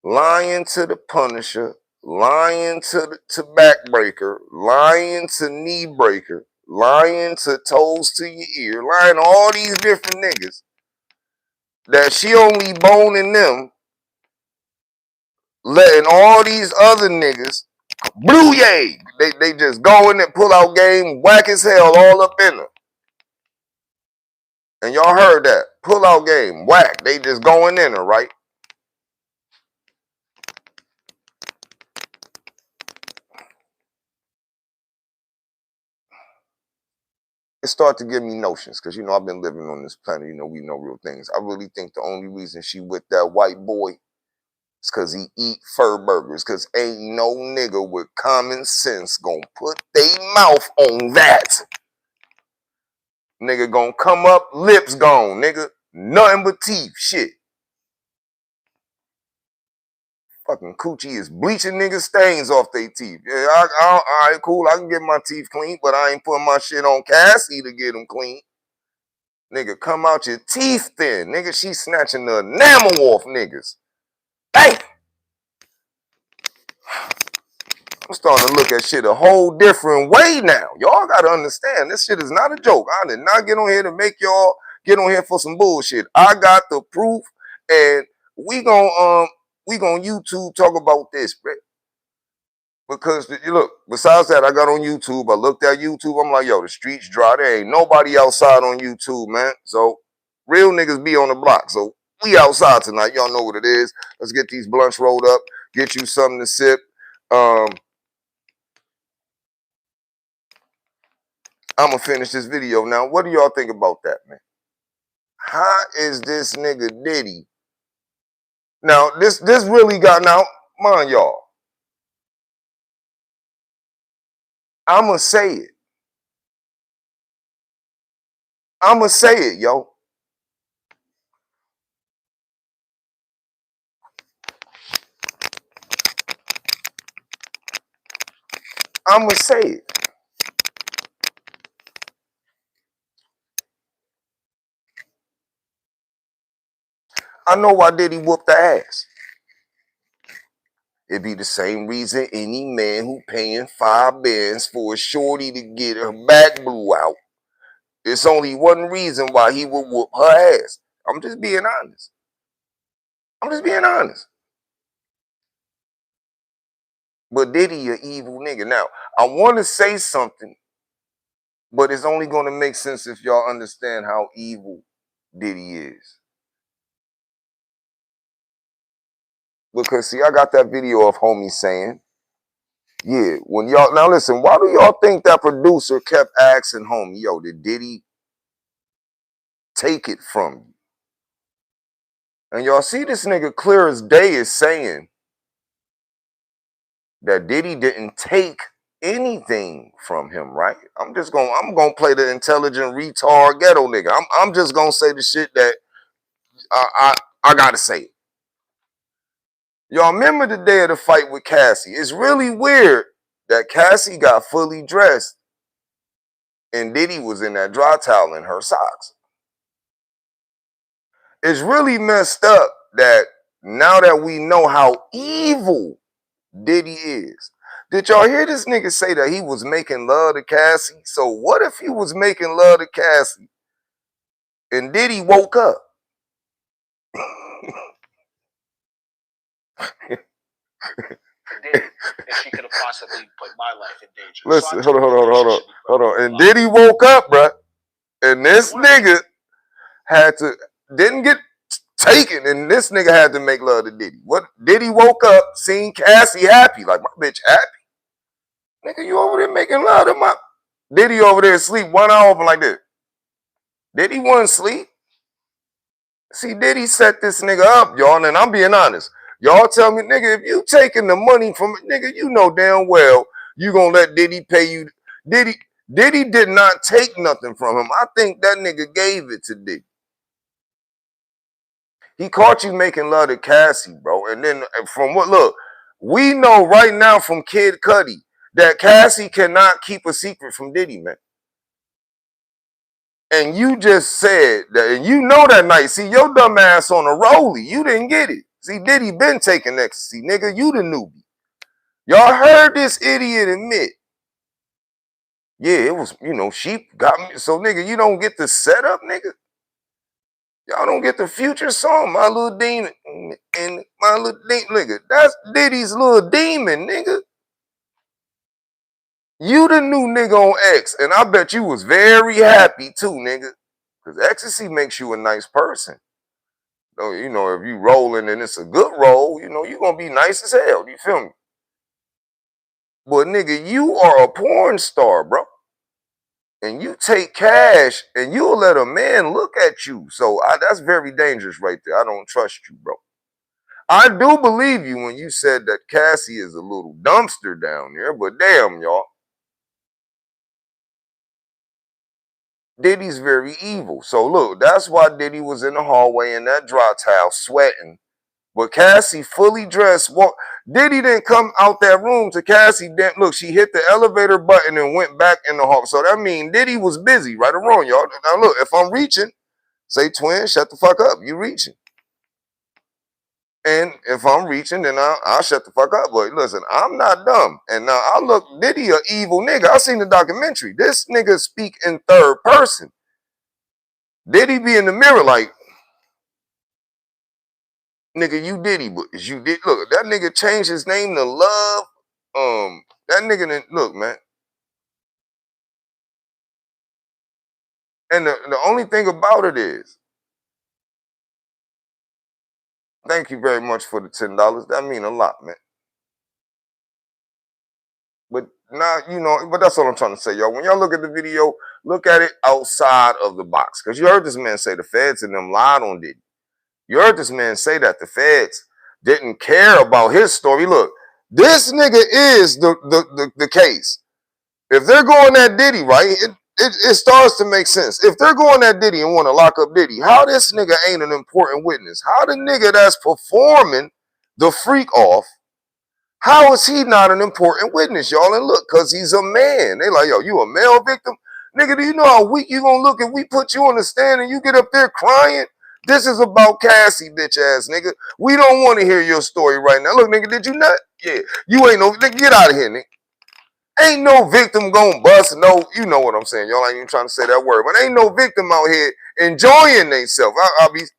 lying to the Punisher, lying to backbreaker, lying to knee breaker, lying to toes to your ear, lying to all these different niggas that she only boning them, letting all these other niggas blue yay. They just go in and pull out game, whack as hell all up in her. And y'all heard that. Pull out game, whack. They just going in her, right? It started to give me notions because, I've been living on this planet. We know real things. I really think the only reason she with that white boy is because he eat fur burgers, because ain't no nigga with common sense gonna put their mouth on that. Nigga gonna come up, lips gone, nigga. Nothing but teeth, shit. Fucking coochie is bleaching niggas stains off their teeth. Yeah, all right, cool. I can get my teeth clean, but I ain't putting my shit on Cassie to get them clean. Nigga, come out your teeth thin. Nigga, she snatching the enamel off niggas. Hey! I'm starting to look at shit a whole different way now. Y'all gotta understand, this shit is not a joke. I did not get on here to make y'all get on here for some bullshit. I got the proof, and we gonna YouTube talk about this, bro. Because look, besides that, I got on YouTube. I looked at YouTube. I'm like, yo, the streets dry. There ain't nobody outside on YouTube, man. So real niggas be on the block. So We outside tonight. Y'all know what it is. Let's get these blunts rolled up. Get you something to sip. I'm gonna finish this video now. What do y'all think about that, man? How is this nigga Diddy? Now, this really got now, mind y'all. I'ma say it. I'ma say it, yo. I'ma say it. I know why Diddy whooped the ass. It'd be the same reason any man who paying $5 for a shorty to get her back blew out. It's only one reason why he would whoop her ass. I'm just being honest. I'm just being honest. But Diddy a evil nigga. Now, I want to say something, but it's only going to make sense if y'all understand how evil Diddy is. Because, see, I got that video of homie saying, yeah, when y'all, now listen, why do y'all think that producer kept asking homie, yo, did Diddy take it from you? And y'all see this nigga clear as day is saying that Diddy didn't take anything from him, right? I'm gonna play the intelligent retard ghetto nigga. I'm just gonna say the shit that I gotta say it. Y'all remember the day of the fight with Cassie? It's really weird that Cassie got fully dressed and Diddy was in that dry towel in her socks. It's really messed up that now that we know how evil Diddy is. Did y'all hear this nigga say that he was making love to Cassie? So what if he was making love to Cassie and Diddy woke up? And she could have possibly put my life in danger. Listen, so hold on. And Diddy woke up, bruh. And this nigga didn't get taken, and this nigga had to make love to Diddy. What? Diddy woke up, seen Cassie happy, like, my bitch happy? Nigga, you over there making love to my... Diddy over there asleep, one eye open like this. Diddy wasn't asleep. See, Diddy set this nigga up, y'all, and I'm being honest. Y'all tell me, nigga, if you taking the money from it, nigga, you know damn well you gonna let Diddy pay you. Diddy did not take nothing from him. I think that nigga gave it to Diddy. He caught you making love to Cassie, bro. And then from what, look, we know right now from Kid Cudi that Cassie cannot keep a secret from Diddy, man. And you just said that, and you know that night. See, your dumb ass on a rollie. You didn't get it. See, Diddy been taking ecstasy, nigga. You the newbie. Y'all heard this idiot admit. Yeah, it was, she got me. So, nigga, you don't get the setup, nigga. Y'all don't get the future song, My Little Demon. And My Little Demon, nigga. That's Diddy's Little Demon, nigga. You the new nigga on X, and I bet you was very happy too, nigga. Because ecstasy makes you a nice person. So, if you rolling and it's a good roll, you gonna be nice as hell. You feel me? But nigga, you are a porn star, bro. And you take cash and you'll let a man look at you. So that's very dangerous right there. I don't trust you, bro. I do believe you when you said that Cassie is a little dumpster down there, but damn, y'all. Diddy's very evil. So look, that's why Diddy was in the hallway in that dry towel sweating. But Cassie fully dressed. Diddy didn't come out that room to Cassie. Look, she hit the elevator button and went back in the hall. So that means Diddy was busy, right or wrong, y'all. Now look, if I'm reaching, say twin, shut the fuck up. You reaching. And if I'm reaching, then I'll shut the fuck up. But listen, I'm not dumb. And now I look, Diddy a evil nigga. I seen the documentary. This nigga speak in third person. Diddy be in the mirror like, nigga, you Diddy, but you did. Look, that nigga changed his name to Love. That nigga, look, man. And the only thing about it is, Thank you very much for the $10. That mean a lot, man. But now, but that's all I'm trying to say, y'all. When y'all look at the video, look at it outside of the box. Because you heard this man say the feds and them lied on Diddy. You heard this man say that the feds didn't care about his story. Look, this nigga is the case. If they're going at Diddy, right, it starts to make sense. If they're going at Diddy and want to lock up Diddy, how this nigga ain't an important witness? How the nigga that's performing the freak off, how is he not an important witness, y'all? And look, because he's a man. They like, yo, you a male victim? Nigga, do you know how weak you gonna look if we put you on the stand and you get up there crying? This is about Cassie, bitch ass nigga. We don't want to hear your story right now. Look, nigga, did you not? Yeah, you ain't no, nigga, get out of here, nigga. Ain't no victim gonna bust, no, you know what I'm saying. Y'all ain't even trying to say that word, but ain't no victim out here enjoying themselves.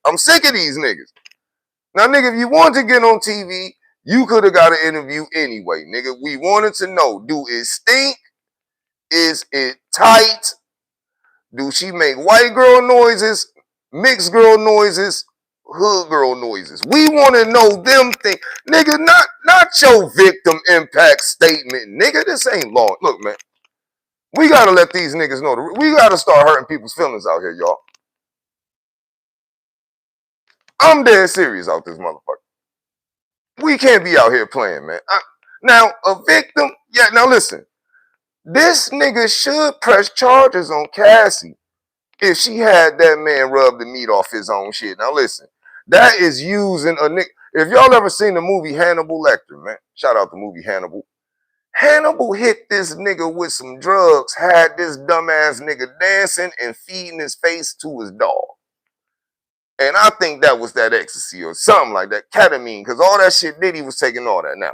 I'm sick of these niggas. Now, nigga, if you want to get on TV, you could have got an interview anyway, nigga. We wanted to know, do it stink? Is it tight? Do she make white girl noises, mixed girl noises, hood girl noises? We want to know them things. Nigga, not your victim impact statement. Nigga, this ain't long. Look, man, we got to let these niggas know. We got to start hurting people's feelings out here, y'all. I'm dead serious out this motherfucker. We can't be out here playing, man. Now, a victim, yeah, now listen. This nigga should press charges on Cassie if she had that man rub the meat off his own shit. Now listen, that is using a nigga. If y'all ever seen the movie Hannibal Lecter, man, shout out the movie Hannibal. Hannibal hit this nigga with some drugs, had this dumbass nigga dancing and feeding his face to his dog. And I think that was that ecstasy or something like that, ketamine, because all that shit Diddy was taking all that. Now,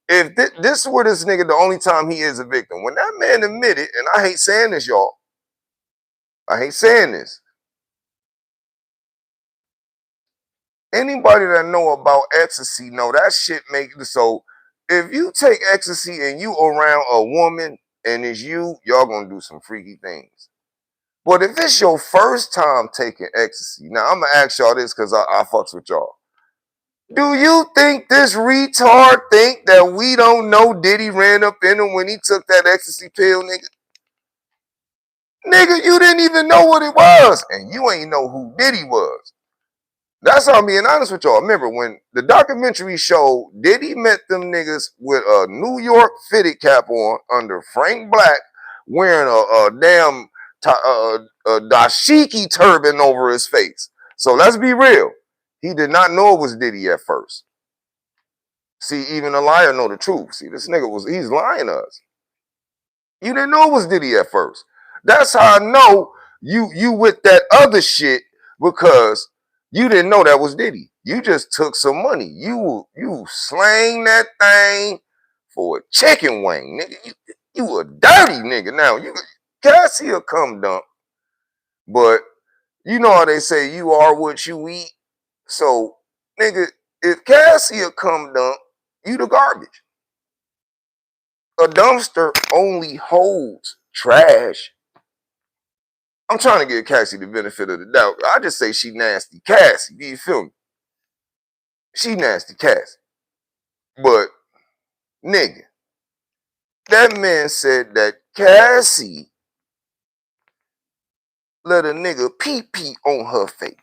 if this were this nigga the only time he is a victim, when that man admitted, and I hate saying this, y'all, I hate saying this. Anybody that know about ecstasy know that shit make it so if you take ecstasy and you around a woman and it's you, y'all gonna do some freaky things. But if it's your first time taking ecstasy, now I'm gonna ask y'all this because I fucks with y'all. Do you think this retard think that we don't know Diddy ran up in him when he took that ecstasy pill, nigga? Nigga, you didn't even know what it was, and you ain't know who Diddy was. That's how I'm being honest with y'all. Remember, when the documentary showed Diddy met them niggas with a New York fitted cap on under Frank Black, wearing a damn dashiki turban over his face. So let's be real. He did not know it was Diddy at first. See, even a liar know the truth. See, this nigga he's lying to us. You didn't know it was Diddy at first. That's how I know you with that other shit because you didn't know that was Diddy. You just took some money. You slang that thing for a chicken wing, nigga. You a dirty nigga. Now, Cassie will come dump, but you know how they say you are what you eat. So, nigga, if Cassie will come dump, you the garbage. A dumpster only holds trash. I'm trying to give Cassie the benefit of the doubt. I just say she nasty Cassie. Do you feel me? She nasty Cassie. But, nigga, that man said that Cassie let a nigga pee-pee on her face.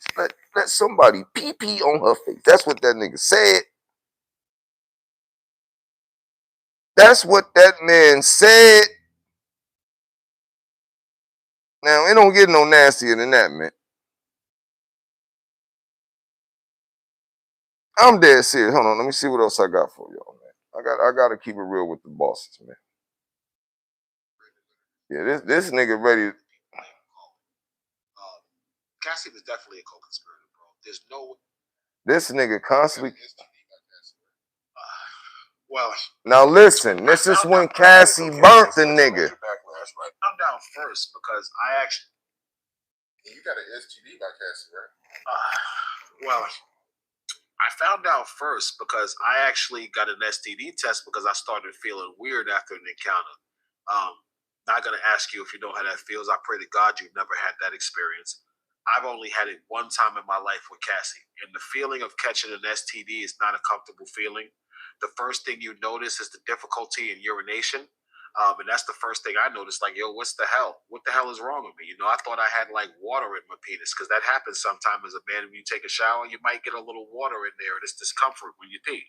Let somebody pee-pee on her face. That's what that nigga said. That's what that man said. Now, it don't get no nastier than that, man. I'm dead serious. Hold on, let me see what else I got for y'all, man. I gotta keep it real with the bosses, man. Yeah, this nigga ready. Cassie was definitely a co-conspirator, bro. There's no. This nigga constantly. Well, now listen, this is when Cassie burnt the nigga. I'm down first because I actually. You got an STD by Cassie, right? Well, I found out first because I actually got an STD test because I started feeling weird after an encounter. Not gonna ask you if you know how that feels. I pray to God you've never had that experience. I've only had it one time in my life with Cassie, and the feeling of catching an STD is not a comfortable feeling. The first thing you notice is the difficulty in urination. And that's the first thing I noticed. Like, yo, what's the hell? What the hell is wrong with me? You know, I thought I had like water in my penis because that happens sometimes as a man. When you take a shower, you might get a little water in there, and it's discomfort when you pee.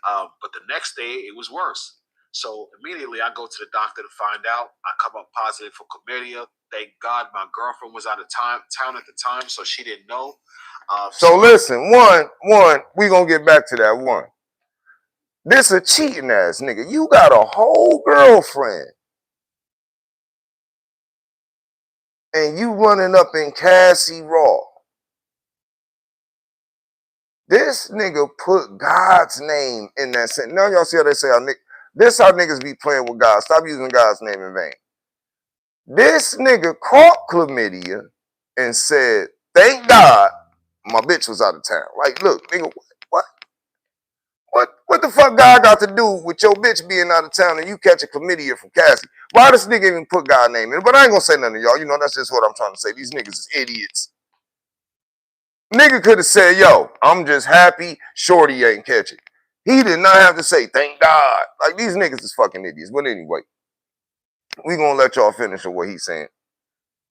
But the next day, it was worse. So immediately, I go to the doctor to find out. I come up positive for chlamydia. Thank God, my girlfriend was out of town at the time, so she didn't know. So listen, one, we gonna get back to that one. This a cheating ass nigga. You got a whole girlfriend. And you running up in Cassie Raw. This nigga put God's name in that sentence. Now y'all see how they say, this how niggas be playing with God. Stop using God's name in vain. This nigga caught chlamydia and said, thank God my bitch was out of town. Like, look, nigga, what? What the fuck God got to do with your bitch being out of town and you catching chlamydia from Cassie? Why this nigga even put God's name in it? But I ain't gonna say nothing to y'all. You know, that's just what I'm trying to say. These niggas is idiots. Nigga could have said, yo, I'm just happy Shorty ain't catch it. He did not have to say, thank God. Like, these niggas is fucking idiots. But anyway, we gonna let y'all finish with what he's saying.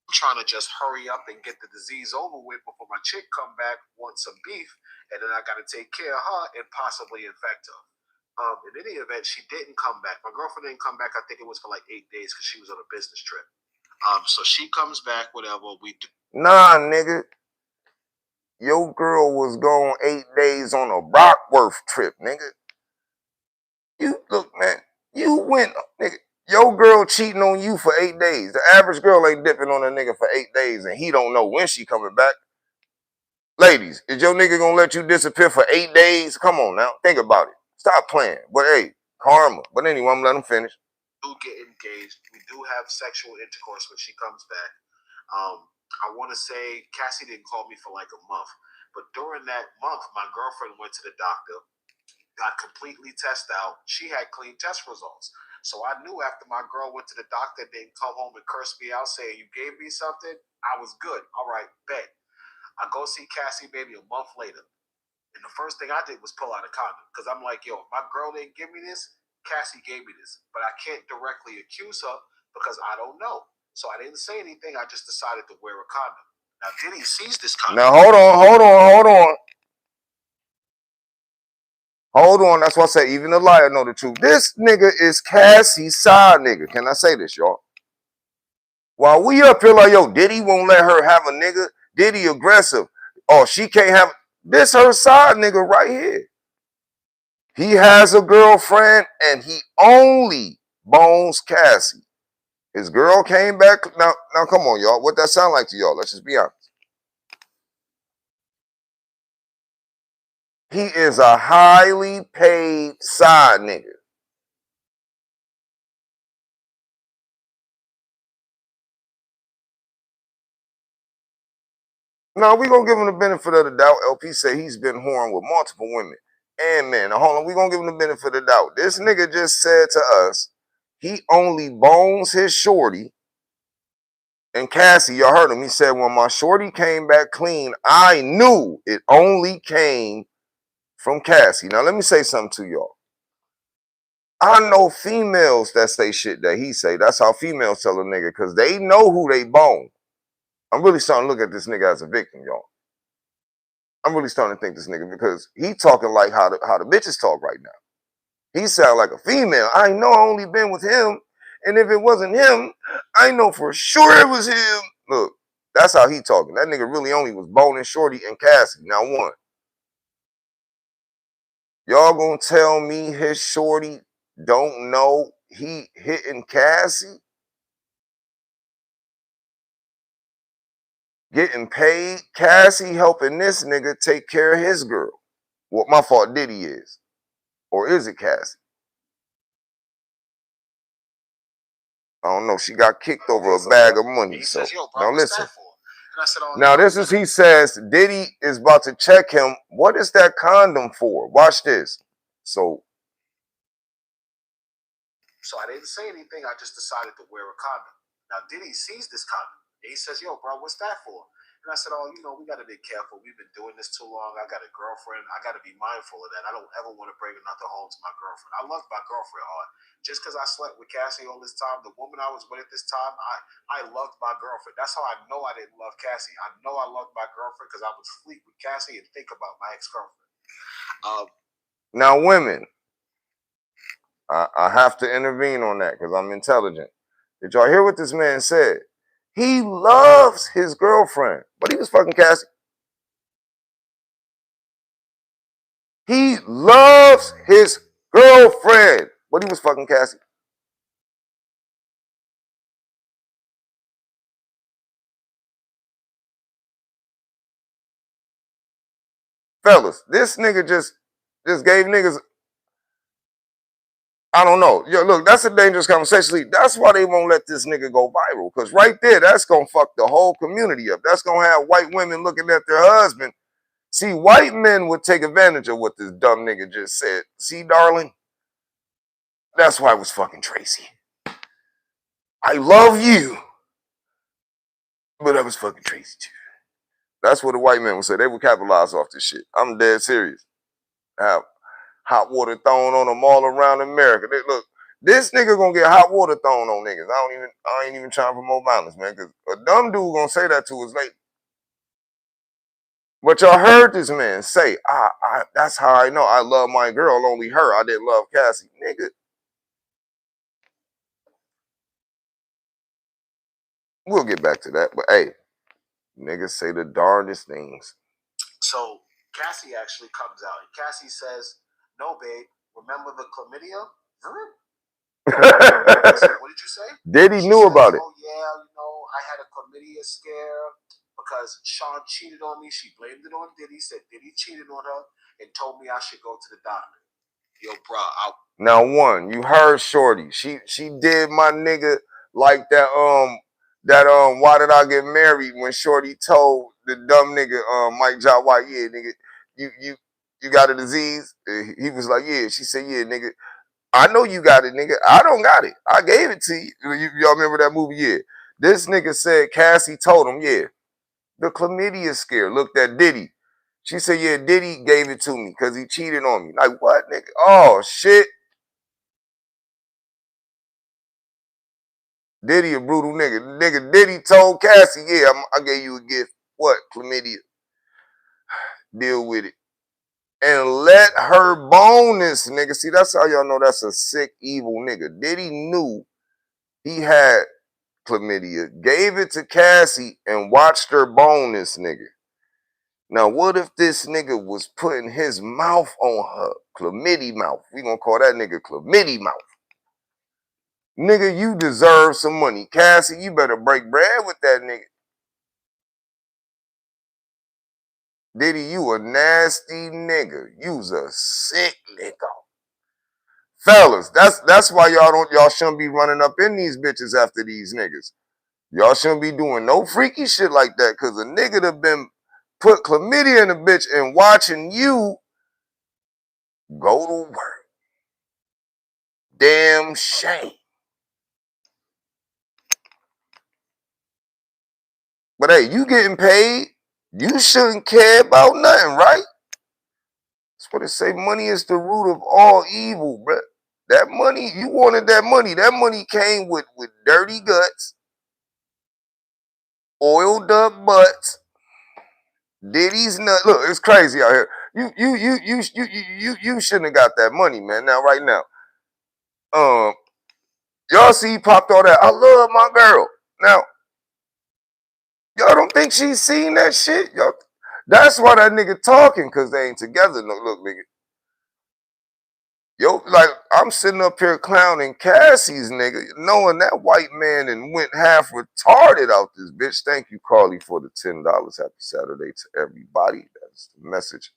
I'm trying to just hurry up and get the disease over with before my chick come back, want some beef, and then I got to take care of her and possibly infect her. In any event, she didn't come back. My girlfriend didn't come back. I think it was for like 8 days because she was on a business trip. So she comes back, whatever we do. Nah, nigga. Your girl was gone 8 days on a Brockworth trip, nigga. You, look, man, you went, nigga. Your girl cheating on you for 8 days. The average girl ain't dipping on a nigga for 8 days and he don't know when she coming back. Ladies, is your nigga gonna let you disappear for 8 days? Come on now, think about it. Stop playing. But hey, karma. But anyway, I'm gonna let him finish. We do get engaged. We do have sexual intercourse when she comes back. I want to say Cassie didn't call me for like a month. But during that month, my girlfriend went to the doctor, got completely tested out. She had clean test results. So I knew after my girl went to the doctor, they come home and curse me out saying, you gave me something? I was good. All right, bet. I go see Cassie maybe a month later. And the first thing I did was pull out a condom. Because I'm like, yo, if my girl didn't give me this, Cassie gave me this. But I can't directly accuse her because I don't know. So I didn't say anything. I just decided to wear a condom. Now, Diddys sees this condom. Now, hold on. Hold on, that's why I say even the liar know the truth. This nigga is Cassie's side nigga. Can I say this, y'all? While we up here like, yo, Diddy won't let her have a nigga. Diddy aggressive. Oh, she can't have. This her side nigga right here. He has a girlfriend and he only bones Cassie. His girl came back. Now come on, y'all. What that sound like to y'all? Let's just be honest. He is a highly paid side nigga. Now, we're going to give him the benefit of the doubt. LP said he's been whoring with multiple women and men. Now, hold on. We're going to give him the benefit of the doubt. This nigga just said to us, he only bones his shorty. And Cassie, y'all heard him. He said, when my shorty came back clean, I knew it only came from Cassie. Now, let me say something to y'all. I know females that say shit that he say. That's how females tell a nigga, because they know who they bone. I'm really starting to look at this nigga as a victim, y'all. I'm really starting to think this nigga because he talking like how the bitches talk right now. He sound like a female. I know I only been with him, and if it wasn't him, I know for sure it was him. Look, that's how he talking. That nigga really only was boning Shorty and Cassie. Now one, y'all gonna tell me his Shorty don't know he hitting Cassie? Getting paid, Cassie helping this nigga take care of his girl. What my fault Diddy is. Or is it Cassie? I don't know. She got kicked over a bag of money. So now listen. Now this is, he says, Diddy is about to check him. What is that condom for? Watch this. So I didn't say anything. I just decided to wear a condom. Now Diddy sees this condom. And he says, yo, bro, what's that for? And And I said, oh, you know, we got to be careful. We've been doing this too long. I got a girlfriend. I got to be mindful of that. I don't ever want to bring another home to my girlfriend. I love my girlfriend hard. Just because I slept with Cassie all this time, the woman I was with at this time, I loved my girlfriend. That's how I know I didn't love Cassie. I know I loved my girlfriend because I would sleep with Cassie and think about my ex-girlfriend. Now, women, I have to intervene on that because I'm intelligent. Did y'all hear what this man said? He loves his girlfriend, but he was fucking Cassie. He loves his girlfriend, but he was fucking Cassie. Fellas, this nigga just gave niggas, I don't know. Yo, look, that's a dangerous conversation. That's why they won't let this nigga go viral. Because right there, that's going to fuck the whole community up. That's going to have white women looking at their husband. See, white men would take advantage of what this dumb nigga just said. See, darling? That's why it was fucking Tracy. I love you. But I was fucking Tracy too. That's what the white men would say. They would capitalize off this shit. I'm dead serious. Have hot water thrown on them all around America. Look, this nigga gonna get hot water thrown on niggas. I ain't even trying to promote violence, man. Cause a dumb dude gonna say that to his lady. But y'all heard this man say, that's how I know I love my girl, only her. I didn't love Cassie. Nigga. We'll get back to that. But hey, niggas say the darndest things. So Cassie actually comes out and Cassie says, no, babe, remember the chlamydia? What did you say? Diddy knew about it. Oh, yeah, you know, I had a chlamydia scare because Sean cheated on me. She blamed it on Diddy, said Diddy cheated on her, and told me I should go to the doctor. Yo, bro. Now, one, you heard Shorty. She did my nigga like that, why did I get married when Shorty told the dumb nigga, Mike Jai White, yeah, nigga, you got a disease? He was like, yeah. She said, yeah, nigga, I know you got it, nigga. I don't got it. I gave it to you. Y'all remember that movie? Yeah. This nigga said Cassie told him, yeah, the chlamydia scare. Looked at Diddy. She said, yeah, Diddy gave it to me because he cheated on me. Like, what, nigga? Oh, shit. Diddy a brutal nigga. Nigga, Diddy told Cassie, yeah, I gave you a gift. What? Chlamydia. Deal with it. And let her bone this nigga. See, that's how y'all know that's a sick, evil nigga. Diddy knew he had chlamydia, gave it to Cassie, and watched her bone this nigga. Now, what if this nigga was putting his mouth on her? Chlamydia mouth. We gonna call that nigga chlamydia mouth. Nigga, you deserve some money. Cassie, you better break bread with that nigga. Diddy, you a nasty nigga. You's a sick nigga. Fellas, that's why y'all shouldn't be running up in these bitches after these niggas. Y'all shouldn't be doing no freaky shit like that, cause a nigga that been put chlamydia in a bitch and watching you go to work. Damn shame. But hey, you getting paid. You shouldn't care about nothing, right? That's what it say. Money is the root of all evil, bruh. That money, you wanted that money. That money came with dirty guts, oiled up butts, Diddy's nut. Look, it's crazy out here. You shouldn't have got that money, man. Now, right now, y'all see he popped all that. I love my girl. Now, y'all don't think she's seen that shit? Y'all, that's why that nigga talking, cause they ain't together. No, look, nigga. Yo, like, I'm sitting up here clowning Cassies, nigga, knowing that white man and went half retarded out this bitch. Thank you, Carly, for the $10. Happy Saturday to everybody. That's the message.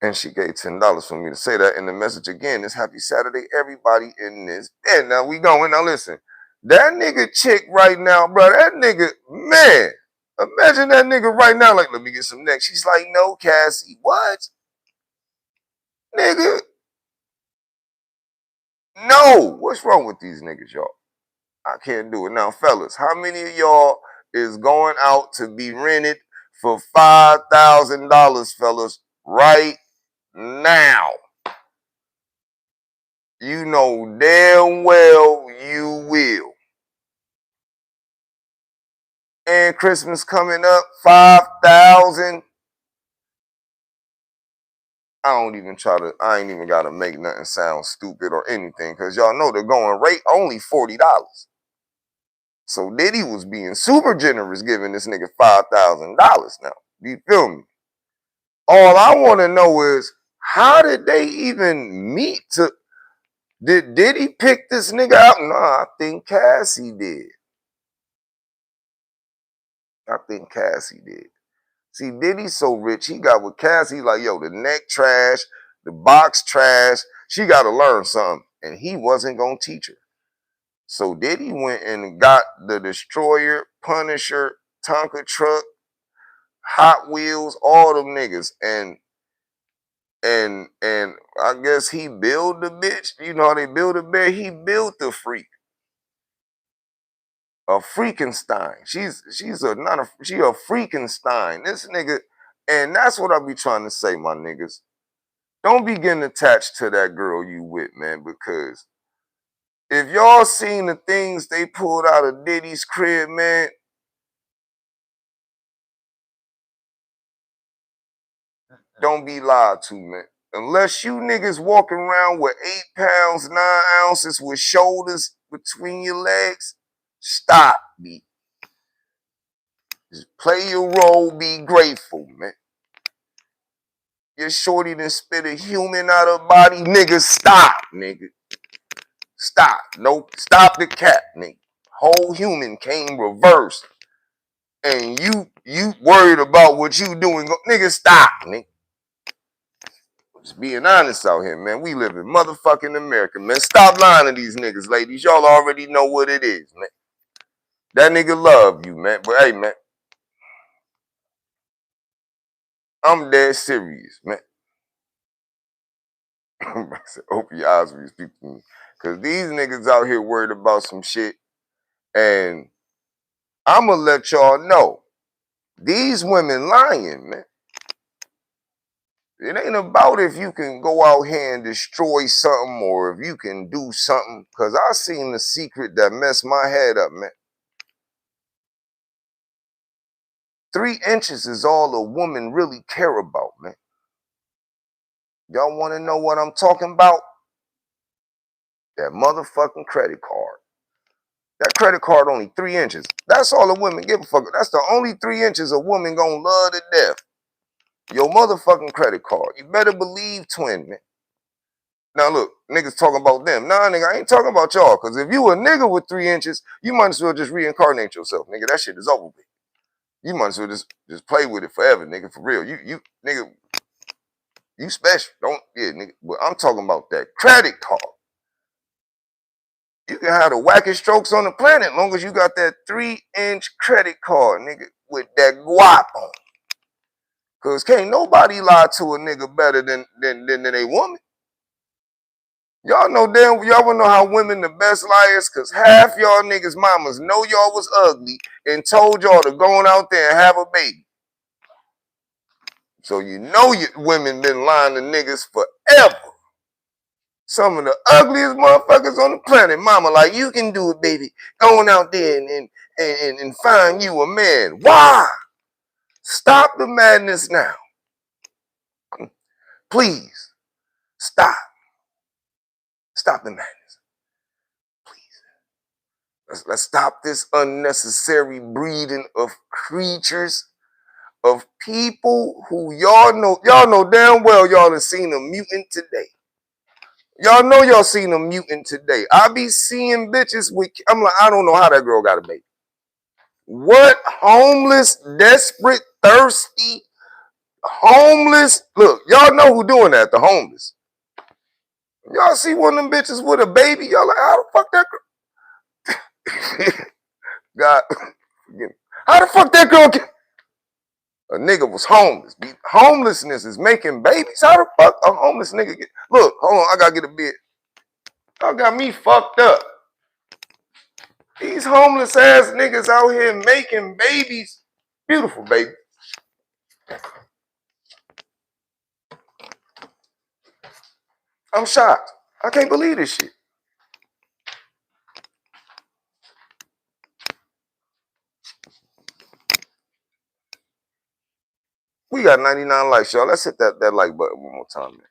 And she gave $10 for me to say that. And the message again is happy Saturday, everybody in this bed. Now we going. Now listen, that nigga chick right now, bro, that nigga, man, imagine that nigga right now, like, let me get some neck. She's like, no, Cassie, what? Nigga, no. What's wrong with these niggas, y'all? I can't do it. Now, fellas, how many of y'all is going out to be rented for $5,000, fellas, right now. You know damn well you will. And Christmas coming up, 5,000. I ain't even gotta make nothing sound stupid or anything, because y'all know the going rate only $40. So Diddy was being super generous giving this nigga $5,000 now. You feel me? All I want to know is, how did they even meet to... Did Diddy pick this nigga out? No, I think Cassie did. See, Diddy's so rich, he got with Cassie like, yo, the neck trash, the box trash. She got to learn something. And he wasn't going to teach her. So Diddy went and got the Destroyer, Punisher, Tonka truck, Hot Wheels, all them niggas. And I guess he built the bitch. You know how they build a bear? He built the freak. A Freakenstein. She a Freakenstein. This nigga, and that's what I be trying to say, my niggas. Don't be getting attached to that girl you with, man, because if y'all seen the things they pulled out of Diddy's crib, man, don't be lied to, man. Unless you niggas walking around with 8 pounds, 9 ounces with shoulders between your legs, stop, me. Just play your role, be grateful, man. Your shorty done spit a human out of body, nigga, stop, nigga. Stop. Nope, stop the cap, nigga. Whole human came reversed. And you worried about what you doing. Nigga, stop, nigga. Just being honest out here, man. We live in motherfucking America, man. Stop lying to these niggas, ladies. Y'all already know what it is, man. That nigga love you, man. But hey, man, I'm dead serious, man. I said, open your eyes when you speak to me. Because these niggas out here worried about some shit. And I'm going to let y'all know. These women lying, man. It ain't about if you can go out here and destroy something or if you can do something. Because I seen the secret that messed my head up, man. 3 inches is all a woman really care about, man. Y'all want to know what I'm talking about? That motherfucking credit card. That credit card only 3 inches. That's all a woman give a fuck. That's the only 3 inches a woman gonna love to death. Your motherfucking credit card. You better believe, twin, man. Now look, niggas talking about them. Nah, nigga, I ain't talking about y'all. Because if you a nigga with 3 inches, you might as well just reincarnate yourself, nigga. That shit is over with. You might as well just play with it forever, nigga. For real. You nigga, you special. Don't, yeah, nigga. But I'm talking about that credit card. You can have the wackest strokes on the planet long as you got that 3-inch credit card, nigga, with that guap on. Because can't nobody lie to a nigga better than a woman. Y'all know damn, y'all wanna know how women the best liars? Because half y'all niggas mamas know y'all was ugly and told y'all to go on out there and have a baby. So you know your women been lying to niggas forever. Some of the ugliest motherfuckers on the planet, mama, like, you can do it, baby. Going out there and find you a man. Why? Stop the madness now. Please. Stop. Stop the madness. Please. Let's stop this unnecessary breeding of creatures, of people who y'all know damn well y'all have seen a mutant today. Y'all know y'all seen a mutant today. I be seeing bitches with, I'm like, I don't know how that girl got a baby. What homeless, desperate, thirsty, homeless, look, y'all know who doing that, the homeless. Y'all see one of them bitches with a baby, y'all like, how the fuck that girl? God, how the fuck that girl get? A nigga was homeless. Homelessness is making babies. How the fuck a homeless nigga get? Look, hold on, I gotta get a bit. Y'all got me fucked up. These homeless ass niggas out here making babies. Beautiful baby. I'm shocked. I can't believe this shit. We got 99 likes, y'all. Let's hit that like button one more time, man.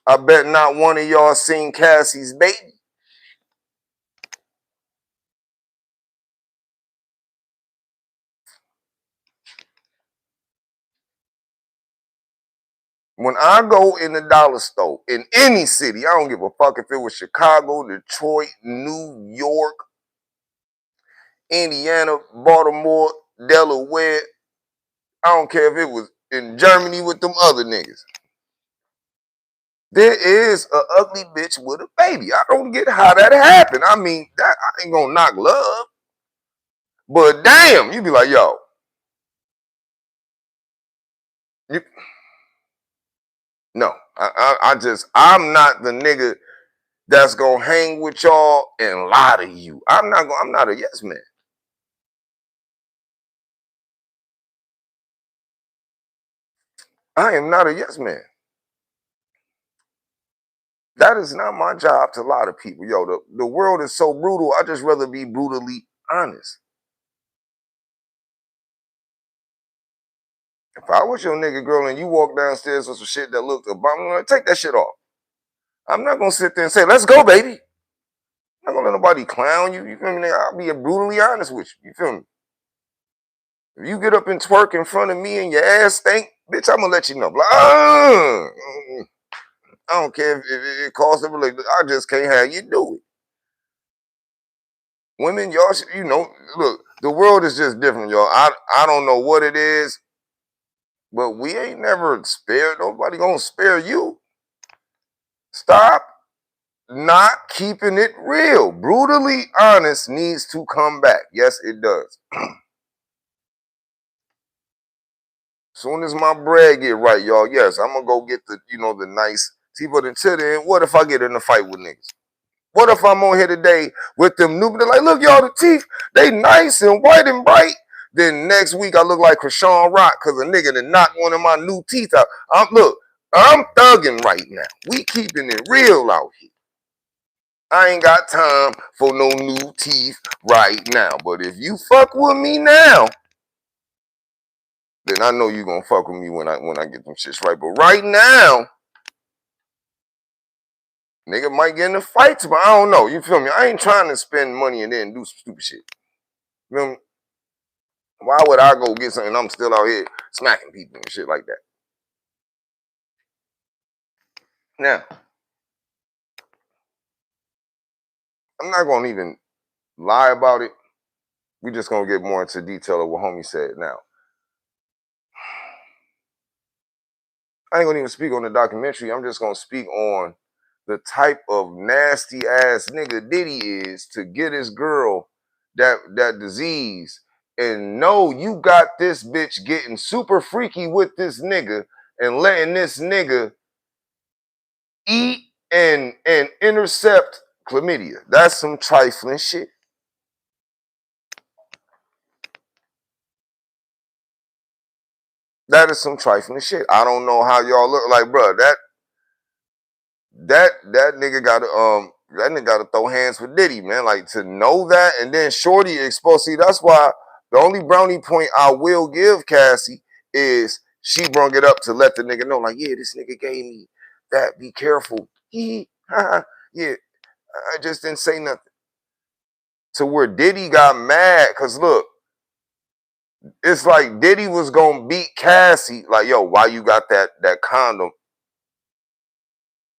I bet not one of y'all seen Cassie's baby. When I go in the dollar store in any city, I don't give a fuck if it was Chicago, Detroit, New York, Indiana, Baltimore, Delaware. I don't care if it was in Germany with them other niggas. There is an ugly bitch with a baby. I don't get how that happened. I mean, that I ain't gonna knock love. But damn, you be like, yo. No, I'm not the nigga that's gonna hang with y'all and lie to you. I'm not a yes man. I am not a yes man. That is not my job to lie to people. Yo, the world is so brutal, I just rather be brutally honest. If I was your nigga girl and you walk downstairs with some shit that looked abominable, take that shit off. I'm not gonna sit there and say, let's go, baby. I'm not gonna let nobody clown you. You feel me? I'll be brutally honest with you. You feel me? If you get up and twerk in front of me and your ass stink, bitch, I'm gonna let you know. Like, I don't care if it costs a relationship. I just can't have you do it. Women, y'all should, look, the world is just different, y'all. I don't know what it is, but we ain't never spared. Nobody gonna spare you. Stop not keeping it real. Brutally honest needs to come back. Yes, it does. Soon as my bread get right, y'all, yes, I'm gonna go get the nice. See, but until then, what if I get in a fight with niggas? What if I'm on here today with them new? They're like, look, y'all, the teeth, they nice and white and bright. Then next week I look like Krishan Rock because a nigga that knocked one of my new teeth out. I'm thugging right now. We keeping it real out here. I ain't got time for no new teeth right now. But if you fuck with me now, then I know you gonna fuck with me when I get them shits right. But right now, nigga might get in a fight, but I don't know. You feel me? I ain't trying to spend money and then do some stupid shit. You feel me? Why would I go get something and I'm still out here smacking people and shit like that? Now, I'm not gonna even lie about it. We just gonna get more into detail of what homie said. Now, I ain't gonna even speak on the documentary. I'm just gonna speak on the type of nasty ass nigga Diddy is to get his girl that disease and know you got this bitch getting super freaky with this nigga and letting this nigga eat and intercept chlamydia. That's some trifling shit. That is some trifling shit. I don't know how y'all look like, bro. That nigga gotta throw hands with Diddy, man. Like to know that, and then Shorty exposed. See, that's why the only brownie point I will give Cassie is she brung it up to let the nigga know, like, yeah, this nigga gave me that. Be careful. Yeah, I just didn't say nothing. To where Diddy got mad, cause look, it's like Diddy was gonna beat Cassie, like, yo, why you got that condom?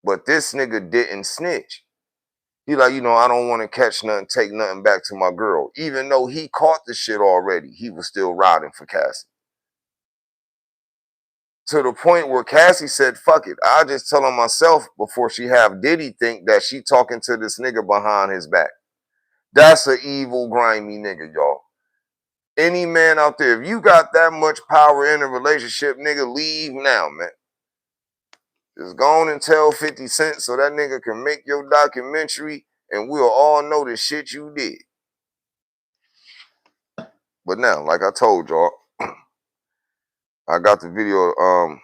But this nigga didn't snitch. He like, I don't want to catch nothing, take nothing back to my girl. Even though he caught the shit already, he was still riding for Cassie. To the point where Cassie said, fuck it, I'll just tell her myself before she have Diddy think that she talking to this nigga behind his back. That's an evil, grimy nigga, y'all. Any man out there, if you got that much power in a relationship, nigga, leave now, man. Just go on and tell 50 Cent so that nigga can make your documentary and we'll all know the shit you did. But now, like I told y'all, I got the video of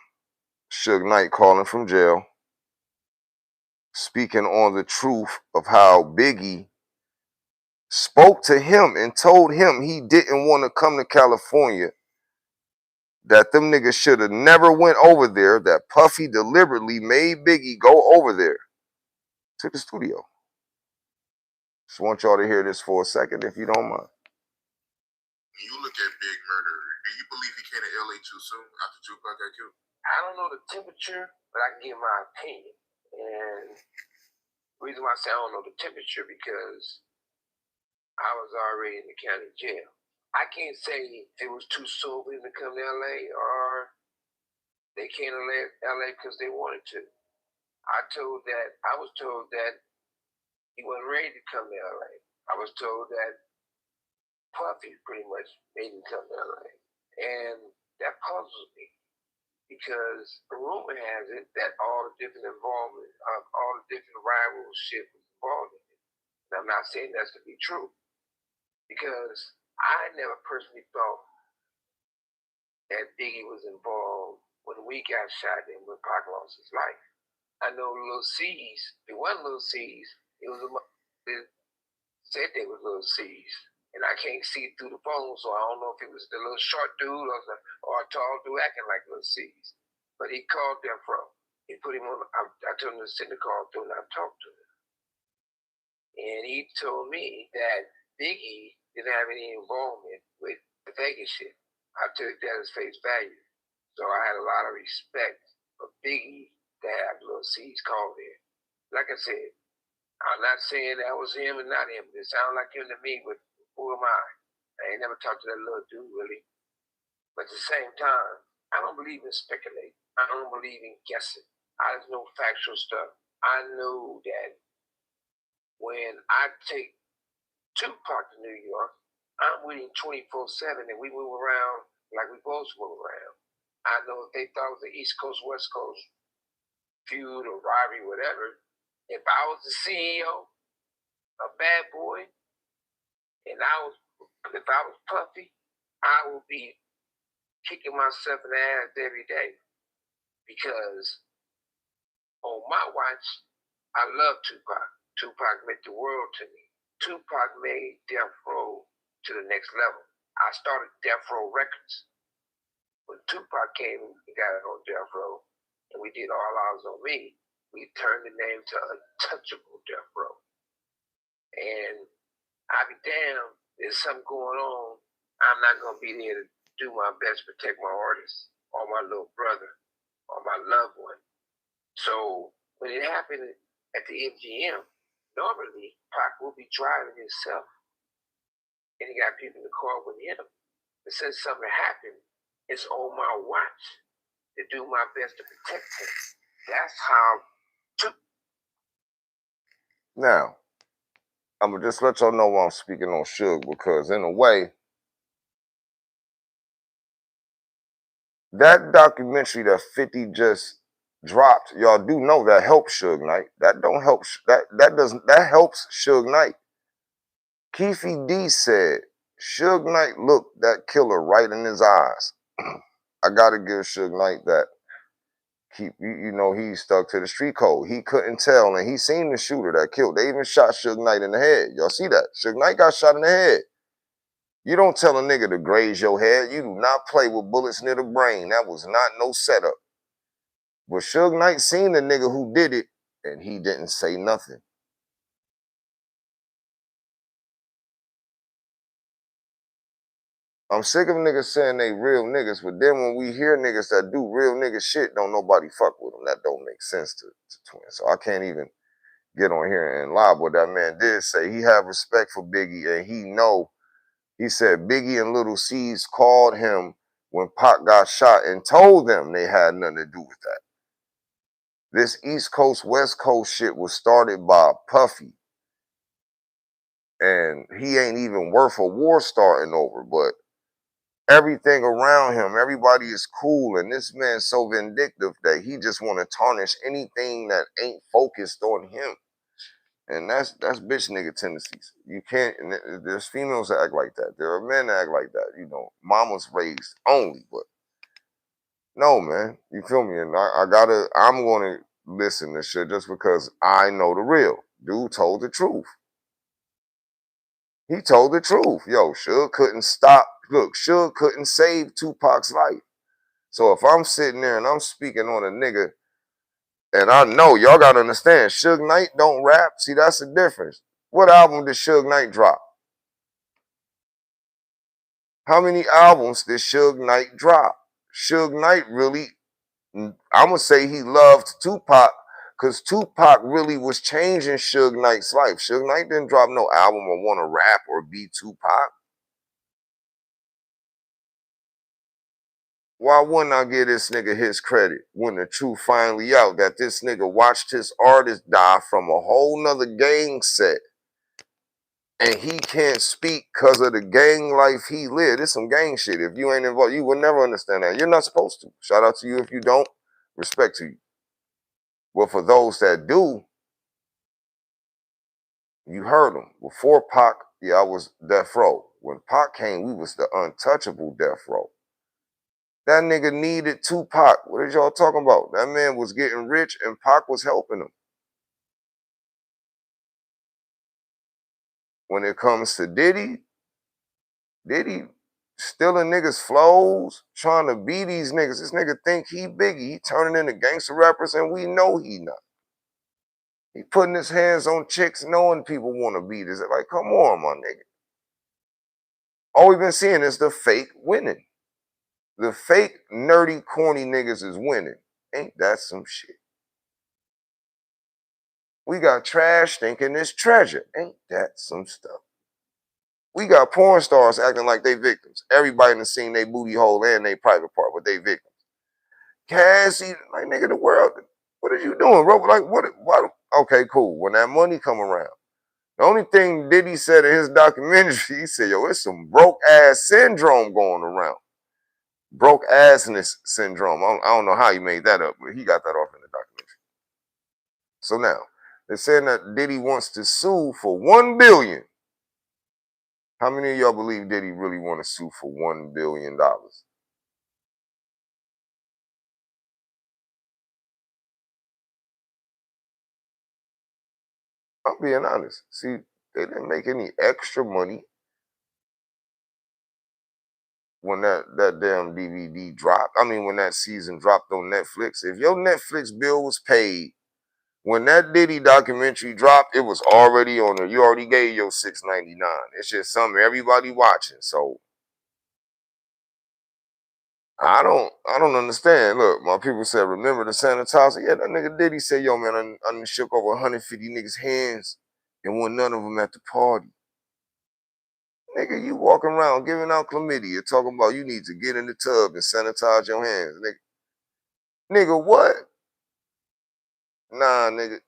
Suge Knight calling from jail, speaking on the truth of how Biggie spoke to him and told him he didn't want to come to California, that them niggas should have never went over there, that Puffy deliberately made Biggie go over there to the studio. Just want y'all to hear this for a second, if you don't mind. When you look at Big Murder, do you believe he came to LA too soon after Tupac got killed? I don't know the temperature, but I can give my opinion. And the reason why I say I don't know the temperature because I was already in the county jail. I can't say it was too soon for him to come to LA or they came to LA because they wanted to. I was told that he wasn't ready to come to LA. I was told that Puffy pretty much made him come to LA. And that puzzles me because the rumor has it that all the different involvement of all the different rivalship was involved in it. And I'm not saying that's to be true because I never personally thought that Biggie was involved when we got shot and when Pac lost his life. I know Lil C's, it wasn't Lil C's, it said they were Lil C's. And I can't see through the phone, so I don't know if it was the little short dude or a tall dude acting like Lil C's. But he called Death Row. He put him on, I told him to send the call through and I talked to him. And he told me that Biggie didn't have any involvement with the Vegas shit. I took that as face value. So I had a lot of respect for Biggie to have Lil C's called in. Like I said, I'm not saying that was him and not him. It sounded like him to me, but who am I? I ain't never talked to that little dude, really. But at the same time, I don't believe in speculating. I don't believe in guessing. I just know factual stuff. I know that when I take Tupac to New York, I'm with him 24/7 and we move around like we both move around. I know if they thought it was the East Coast, West Coast feud or rivalry, whatever, if I was the CEO of Bad Boy, and if I was Puffy, I would be kicking myself in the ass every day because on my watch, I love Tupac. Tupac meant the world to me. Tupac made Death Row to the next level. I started Death Row Records. When Tupac came and got it on Death Row, and we did All Eyes on Me, we turned the name to Untouchable Death Row. And I be damned, there's something going on. I'm not going to be there to do my best to protect my artist or my little brother or my loved one. So when it happened at the MGM, normally Pac will be driving himself and he got people in the car with him. But since something happened, it's on my watch to do my best to protect him. That's how. Now, I'm going to just let y'all know why I'm speaking on Suge, because in a way, that documentary that 50 just dropped, y'all do know that helps Suge Knight. That don't help, that helps Suge Knight. Keefy D said, Suge Knight looked that killer right in his eyes. I gotta give Suge Knight that. He stuck to the street code. He couldn't tell, and he seen the shooter that killed. They even shot Suge Knight in the head. Y'all see that? Suge Knight got shot in the head. You don't tell a nigga to graze your head. You do not play with bullets near the brain. That was not no setup. But Suge Knight seen the nigga who did it, and he didn't say nothing. I'm sick of niggas saying they real niggas, but then when we hear niggas that do real nigga shit, don't nobody fuck with them. That don't make sense to Twin. So I can't even get on here and lie. What that man did say, he have respect for Biggie, and he said Biggie and Little C's called him when Pac got shot and told them they had nothing to do with that. This East Coast, West Coast shit was started by Puffy. And he ain't even worth a war starting over, but everything around him, everybody is cool, and this man's so vindictive that he just want to tarnish anything that ain't focused on him. And that's bitch nigga tendencies. You can't. There's females that act like that. There are men that act like that. You know, mama's raised only, but no, man. You feel me? And I'm gonna listen to shit just because I know the real. Dude told the truth. He told the truth. Yo, Suge couldn't stop. Look, Suge couldn't save Tupac's life. So if I'm sitting there and I'm speaking on a nigga, and I know y'all gotta understand, Suge Knight don't rap. See, that's the difference. What album did Suge Knight drop? How many albums did Suge Knight drop? Suge Knight really, I'm gonna say he loved Tupac because Tupac really was changing Suge Knight's life. Suge Knight didn't drop no album or want to rap or be Tupac. Why wouldn't I give this nigga his credit when the truth finally out that this nigga watched his artist die from a whole nother gang set and he can't speak because of the gang life he lived? It's some gang shit. If you ain't involved, you will never understand that. You're not supposed to. Shout out to you if you don't. Respect to you. Well, for those that do, you heard them. Before Pac, yeah, I was Death Row. When Pac came, we was the untouchable Death Row. That nigga needed Tupac. What is y'all talking about? That man was getting rich and Pac was helping him. When it comes to Diddy stealing niggas' flows, trying to be these niggas. This nigga think he Biggie. He turning into gangster rappers and we know he not. He putting his hands on chicks knowing people want to beat this. Like, come on, my nigga. All we've been seeing is the fake winning. The fake, nerdy, corny niggas is winning. Ain't that some shit? We got trash thinking it's treasure. Ain't that some stuff? We got porn stars acting like they victims. Everybody in the scene, they booty hole and they private part, but they victims. Cassies, like nigga, the world, what are you doing, bro? Like, what? Okay, cool. When that money come around, the only thing Diddy said in his documentary, he said, yo, it's some broke ass syndrome going around. Broke assness syndrome. I don't know how he made that up, but he got that off in the documentary. So now, they're saying that Diddy wants to sue for $1 billion. How many of y'all believe Diddy really want to sue for $1 billion? I'm being honest. See, they didn't make any extra money when that damn DVD dropped. I mean, when that season dropped on Netflix. If your Netflix bill was paid when that Diddy documentary dropped, it was already on there. You already gave your $6.99. It's just something everybody watching. So I don't understand. Look, my people said, remember the sanitizer? Yeah, that nigga Diddy said, yo, man, I done shook over 150 niggas' hands and wasn't none of them at the party. Nigga, you walking around giving out chlamydia, talking about you need to get in the tub and sanitize your hands. Nigga, what? Nah, nigga.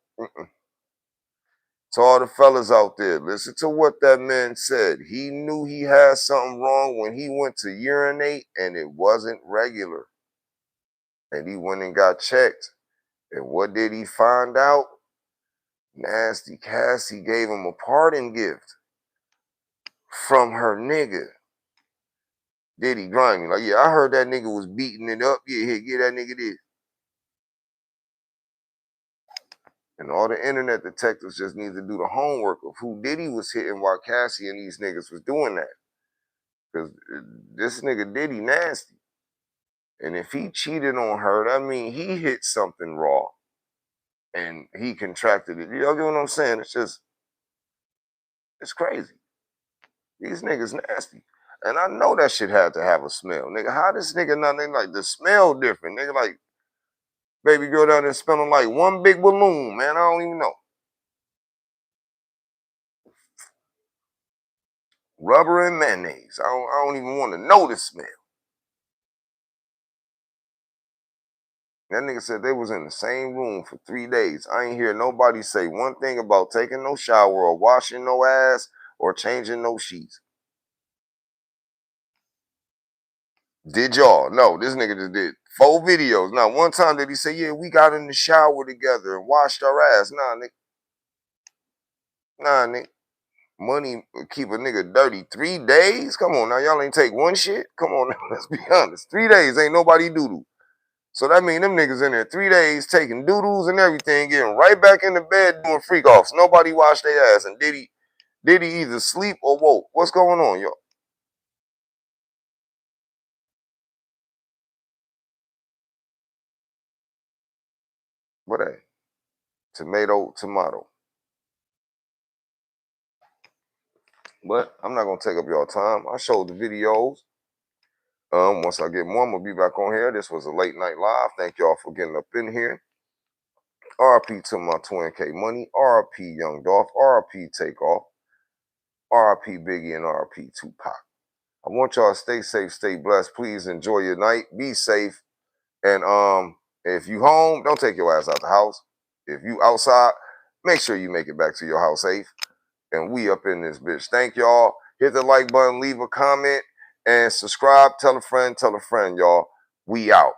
To all the fellas out there, listen to what that man said. He knew he had something wrong when he went to urinate and it wasn't regular. And he went and got checked. And what did he find out? Nasty Cassie gave him a parting gift from her nigga. Diddy grimy. Like, yeah, I heard that nigga was beating it up. Yeah, here, get that nigga this. And all the internet detectives just need to do the homework of who Diddy was hitting while Cassie and these niggas was doing that. Because this nigga Diddy nasty. And if he cheated on her, that means he hit something raw. And he contracted it. Y'all get what I'm saying? It's crazy. These niggas nasty. And I know that shit had to have a smell. Nigga, how this nigga not, they like, the smell different. Nigga, like, baby girl down there smelling like one big balloon, man. I don't even know. Rubber and mayonnaise. I don't even want to know the smell. That nigga said they was in the same room for 3 days. I ain't hear nobody say one thing about taking no shower or washing no ass or changing no sheets. Did y'all? No, this nigga just did 4 videos. Now, one time did he say, yeah, we got in the shower together and washed our ass. Nah, nigga. Nah, nigga. Money keep a nigga dirty 3 days? Come on now, y'all ain't take one shit? Come on now, let's be honest. 3 days ain't nobody doodle. So that mean them niggas in there 3 days taking doodles and everything, getting right back in the bed doing freak offs. Nobody washed their ass. And did he either sleep or woke? What's going on, y'all? What that? Tomato. But I'm not gonna take up y'all time. I showed the videos. Once I get more, I'm gonna be back on here. This was a late night live. Thank y'all for getting up in here. RP to my twin K Money. RP Young Dolph. RP Takeoff. RP Biggie and RP Tupac. I want y'all to stay safe, stay blessed. Please enjoy your night. Be safe. And if you home, don't take your ass out the house. If you outside, make sure you make it back to your house safe. And we up in this bitch. Thank y'all. Hit the like button, leave a comment, and subscribe. Tell a friend, y'all. We out.